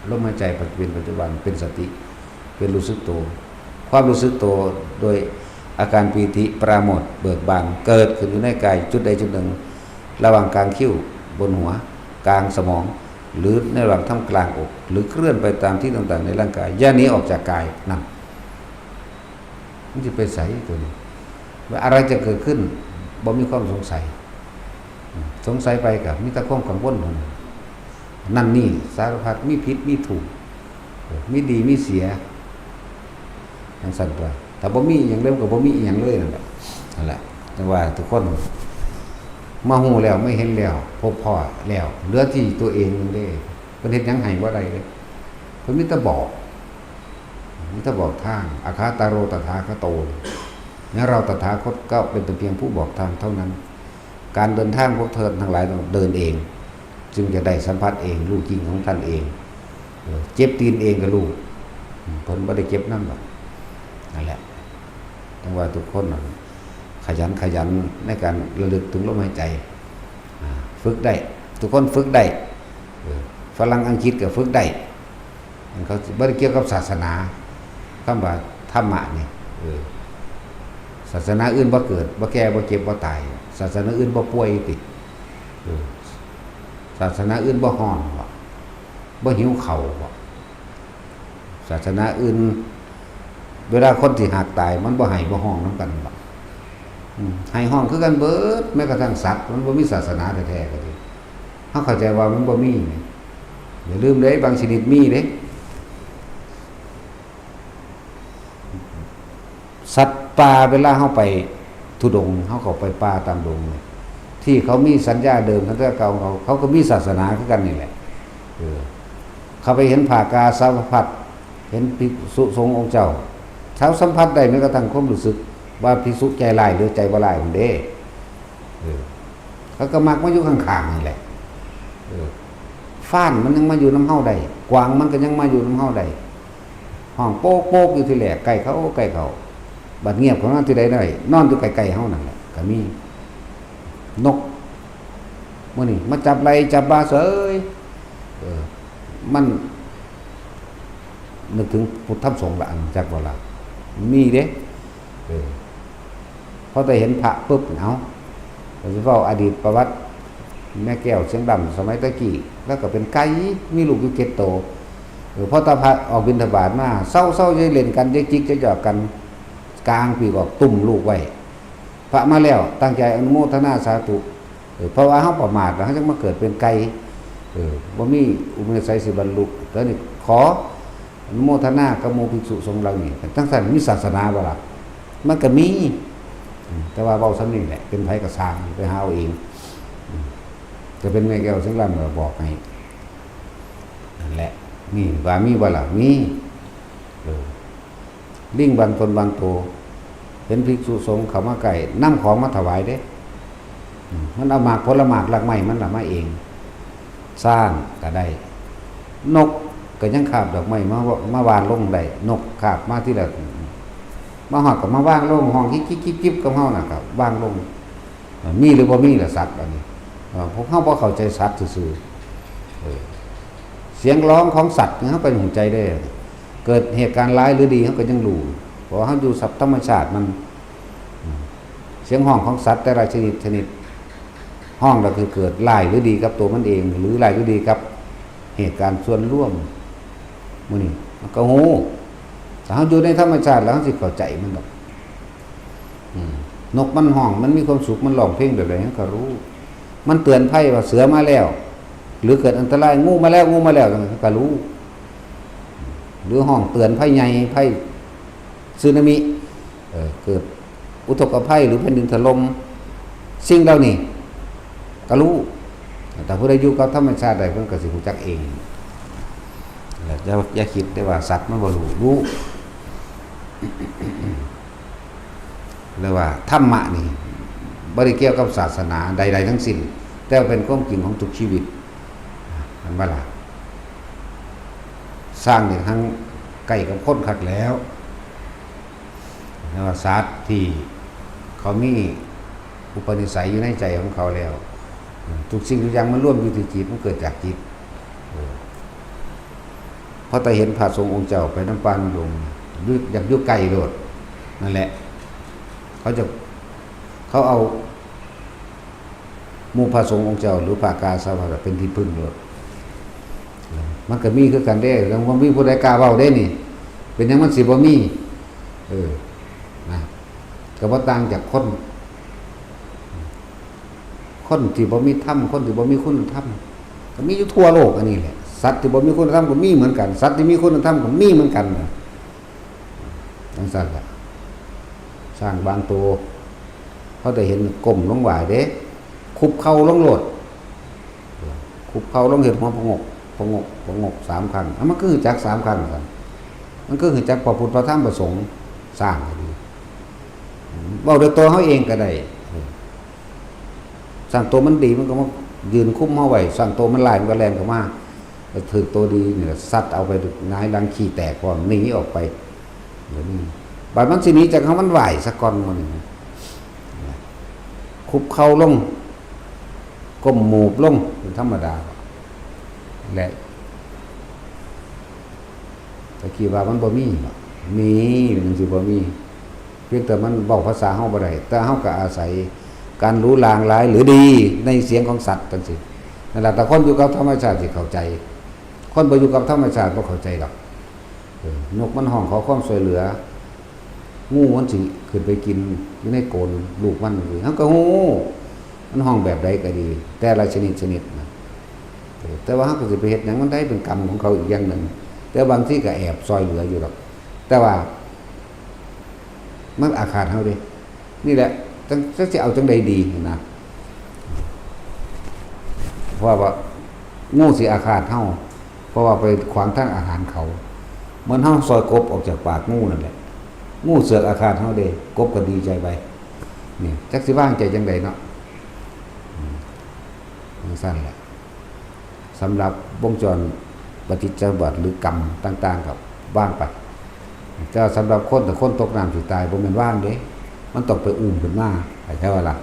ลมหายใจเป็นปัจจุบันเป็นสติเป็นรู้สึกตัวความรู้สึกตัวโดยอาการปีติปราโมทย์เบิกบานเกิดขึ้นอยู่ในกายจุดใดจุดหนึ่งระหว่างกลางคิ้วบนหัวกลางสมองหรือในระหว่างท่ามกลางอกหรือเคลื่อนไปตามที่ต่างๆในร่างกายอย่าหนีออกจากกายนั่นมันจะไปใส่ตัวนี้ว่าอะไรจะเกิดขึ้นบ่มีความสงสัยไปกับมีแต่ความกังวลนั่นนี่สารพัดมีผิดมีถูกมีดีมีเสียทั้งสั้นตัวแต่บ่มีอย่างเริ่มกับบ่มีอย่างเลยนั่นแหละจังว่าทุกคนมาหูแล้วไม่เห็นแล้วพบพ่อแล้วเหลือที่ตัวเองนึงได้เพิ่นเฮ็ดหยังให้บ่ได้เลยเพิ่นมีแต่บอกทางอาคาตาโรตถาคโตเนี่ยเราตถาคตก็เป็นแต่เพียงผู้บอกทางเท่านั้นการเดินทางพวกเธอทั้งหลายต้องเดินเองจึงจะได้สัมผัสเองรู้จริงของท่านเองเจ็บตีนเองก็รู้เพิ่นบ่ได้เจ็บนำหรอกนั่นแหละจังว่าทุกคนขยันในการระลึกถึงลมหายใจฝึกได้ทุกคนฝึกได้ฝรั่งอังกฤษก็ฝึกได้เขาบ่ได้เกี่ยวกับศาสนาคำว่าธรรมะนี่ศาสนาอื่นบ่เกิดบ่แก่บ่เจ็บบ่ตายศาสนาอื่นบ่ป่วยติศาสนาอื่นบ่ฮ้อนบ่หิวข้าวศาสนาอื่นเวลาคนที่หักตายมันบ่ให้บ่ห้องนำกันบ่ให้ห้องคือกันเบิดแม้กระทั่งสัตว์มันบ่มีศาสนาแท้ๆก็ดีเฮาเข้าใจว่ามันบ่มีอย่าลืมเด้บางชนิดมีเด้สัตว์ป่าเวลาเฮาไปทุดงค์เฮาเข้าไปป่าตามดงที่เขามีสัญญาเดิมสัญญาเก่าเขาก็มีศาสนาคือกันนี่แหละเขาไปเห็นผ่ากาสาวพัดเห็นภิกษุสงฆ์องค์เจ้าเท้าสัมผัสได้แม้กระทั่งความรู้สึกว่าภิกษุใจร้ายหรือใจบ่ร้ายมันเด้เขาก็มักมาอยู่ข้างๆนี่แหละฟ้านมันยังมาอยู่น้ำเฮาได้กวางมันก็ยังมาอยู่น้ำเฮาได้ห้องโป๊กๆอยู่ที่แหลกใกล้เขาบัดเงียบของมันที่ใดได้นอนอยู่ใกล้ๆเฮานั่นแหละก็มีนกมื้อนี้มาจับไหลจับบาเสยมันนึกถึงพุทธธรรมสงฆ์ละอันจักบ่ล่ะมีเด้พอได้เห็นพระปุ๊บเอาเราสิเว้าอดีตประวัติแม่แก้วเสียงดำสมัยตะกี้แล้วก็เป็นไก่มีลูกอยู่7โตพอตาพระออกบิณฑบาตมาเศร้าๆเล่นกันจิกๆจะหยอกกันกลางปีก็ตุ่มลูกไว้พระมาแล้วตั้งใจอนุโมทนาสาธุเพราะว่าเฮาประมาทแล้วเฮาจังมาเกิดเป็นไก่บ่มีอุปนิสัยสิบรรลุแล้วนี่ขออนุโมทนากับหมู่ภิกษุสงฆ์เหล่านี้ทั้งนั้นมีศาสนาบ่ล่ะมันก็มีแต่ว่าเว้าซ้ำนี่แหละเป็นไผก็สร้างไปหาเอาเองจะเป็นแม่แก้วเสียงลำก็บอกให้นั่นแหละนี่ว่ามีบ่ล่ะมีลิงบางตนบางโตเห็นภิกษุสงฆ์เข้ามาใกล้นำของมาถวายเด้มันเอาหมากผลหมากรากไม้มันละมาเองสร้างก็ได้นกก็ยังคาบดอกไม้มาวานลงได้นกคาบมาที่ละมาหอดก็มาวางลงห้องกิ๊บๆกับเฮาน่ะครับวางลงมีหรือบ่มีล่ะสัตว์อันนี้พวกเฮาบ่เข้าใจสัตว์ซื่อเสียงร้องของสัตว์เฮาก็เข้าใจได้เกิดเหตุการณ์ร้ายหรือดีเฮาก็ยังรู้เพราะเฮาอยู่สัพธรรมชาติมันเสียงห้องของสัตว์แต่ละชนิดห้องก็คือเกิดร้ายหรือดีกับตัวมันเองหรือร้ายหรือดีกับเหตุการณ์ส่วนร่วมมื้อนี้มันก็ฮู้ถ้าเฮาอยู่ในธรรมชาติแล้วเฮาสิเข้าใจมันดอกนกมันร้องมันมีความสุขมันร้องเพลงแบบใดเฮาก็รู้มันเตือนภัยว่าเสือมาแล้ว รือเกิดอันตรายงูมาแล้วก็รู้หรือห้องเตือนภัยใหญ่ภัยสึนามิเกิดอุทกภัยหรือแผ่นดินถล่มสิ่งเหล่านี้ก็รู้แต่ผู้ใดอยู่กับธรรมชาติใดเพิ่นก็สิรู้จักเองแล้วอย่าคิดได้ว่าสัตว์มันบ่รู้เลยว่าธรรมะนี่บ่ได้เกี่ยวกับศาสนาใดๆทั้งสิ้นแต่เป็นความจริงของทุกชีวิตมันว่าล่ะสร้างนี่ทั้งใกล้กับคนคักแล้วว่าสัตว์ที่เขามีอุปนิสัยอยู่ในใจของเขาแล้วทุกสิ่งทุกอย่างมันร่วมอยู่ที่จิตมันเกิดจากจิตเพราะแต่เห็นพระสงฆ์องค์เจ้าไปน้ำปานลงอยากอยู่ไกลโลดนั่นแหละเขาเอาหมู่พระสงฆ์องค์เจ้าหรือพระกาสาวะเป็นที่พึ่งโลดมันก็มีคือกันได้แล้วว่ามีผู้ใดกล้าเว้าได้นี่เป็นหยังมันสิบ่มีนะก็บ่ต่างจากคนที่บ่มีธรรมคนที่บ่มีคุณธรรมก็มีอยู่ทั่วโลกอันนี้แหละสัตว์ที่บ่มีคุณธรรมก็มีเหมือนกันสัตว์ที่มีคุณธรรมก็มีเหมือนกันจังซั่นล่ะสร้างบางตัวเขาได้เห็นก้มลงไหวเด้คุบเข่าลงโลดคุบเข่าลงเห็นหัวพงก3ครั้งมันก็คือจัก3ครั้งกันมันก็คือจักพระพุทธพระธรรมพระสงฆ์สร้างก็ดีเว้าด้วยตัวเฮาเองก็ได้สร้างตัวมันดีมันก็มายืนคุ้มเฮาไว้สร้างตัวมันลายมันก็แล่นเข้ามาถือตัวดีนี่ซัดเอาไปหงายดังขี้แตกพร้อมหนีออกไปเดี๋ยวนี้บาดมันสิหนีจากเฮามันไหวซะก่อนมันคุบเข่าลงก้มหมูบลงเป็นธรรมดาแหละแต่คิดว่ามันบ่มีมันสิบ่มีเพียงแต่มันเว้าภาษาเฮาบ่ได้แต่เฮาก็อาศัยการรู้ลางร้ายหรือดีในเสียงของสัตว์จังซี่นั่นล่ะแต่คนอยู่กับธรรมชาติสิเข้าใจคนบ่อยู่กับธรรมชาติบ่เข้าใจหรอกนกมันห้องขอความช่วยเหลืองูมันสิขึ้นไปกินอยู่ในโกนลูกมันเฮาก็ฮู้มันห้องแบบใดก็ดีแต่ละชนิดนะแต่ว่าเฮาก็สิไปเฮ็ดหยังมันได้เป็นกรรมของเขาอีกอย่างนึงแต่บางทีก็แอบซอยเหลืออยู่หรอกแต่ว่ามันอาฆาตเฮาเด้นี่แหละจังสิเอาจังใดดีนะเพราะว่างูสิอาฆาตเฮาเพราะว่าไปขวางทางอาหารเขาเหมือนเฮาซอยกบออกจากปากงูนั่นแหละงูเสือกอาฆาตเฮาเด้กบก็ดีใจไปนี่จักสิว่างใจจังไดเนาะสั้นแหละสำหรับวงจรปฏิจจสมุปบาทหรือกรรมต่างๆกับว่างไปแต่สำหรับคนแต่คนตกน้ำสิตายบ่แม่นว่างเด้มันต้องไปอุ้มขึ้นมาเข้าใจว่าล่ะ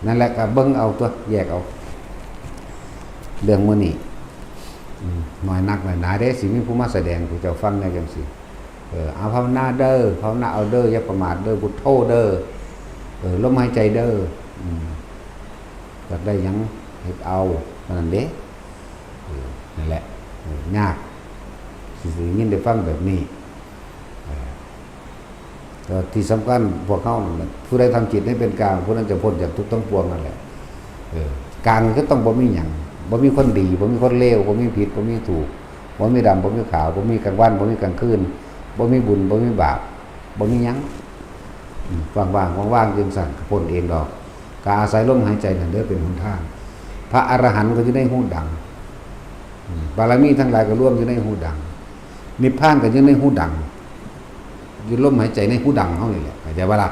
นั่นแหละก็เบิ่งเอาตัวแยกเอาเรื่องมื้อนี้น้อยนักหน่อยหนาเด้สิมีผู้มาแสดงผู้เจ้าฟังได้จังซี่เอาภาวนาเด้อภาวนาเอาเด้ออย่าประมาทเด้อพุทโธเด้อลมหายใจเด้ออยากได้หยังเฮ็ดเอานั่นเด้นั่นแหละยากสิยินได้ฟังแบบนี้ก็ที่สำคัญพวกเขาผู้ใดทำจิตให้เป็นกลางผู้นั้นจะพ้นจากทุกข์ทั้งปวงนั่นแหละกลางก็ต้องบ่มีหยังบ่มีคนดีบ่มีคนเลวบ่มีผิดบ่มีถูกบ่มีดำบ่มีขาวบ่มีกลางวันบ่มีกลางคืนบ่มีบุญบ่มีบาปบ่มีหยังว่างๆจึงสั่นพ้นเองดอกกาอาศัยลมหายใจนั่นเด้อเป็นหนทางพระอรหันต์ก็จะได้หูดังบารมีทั้งหลายก็ร่วมอยู่ในหูดังนิพพานก็อยู่ในหูดังอยู่ลมหายใจในหูดังเฮานี่แหละเข้าใจบ่ล่ะ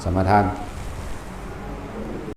สมาทาน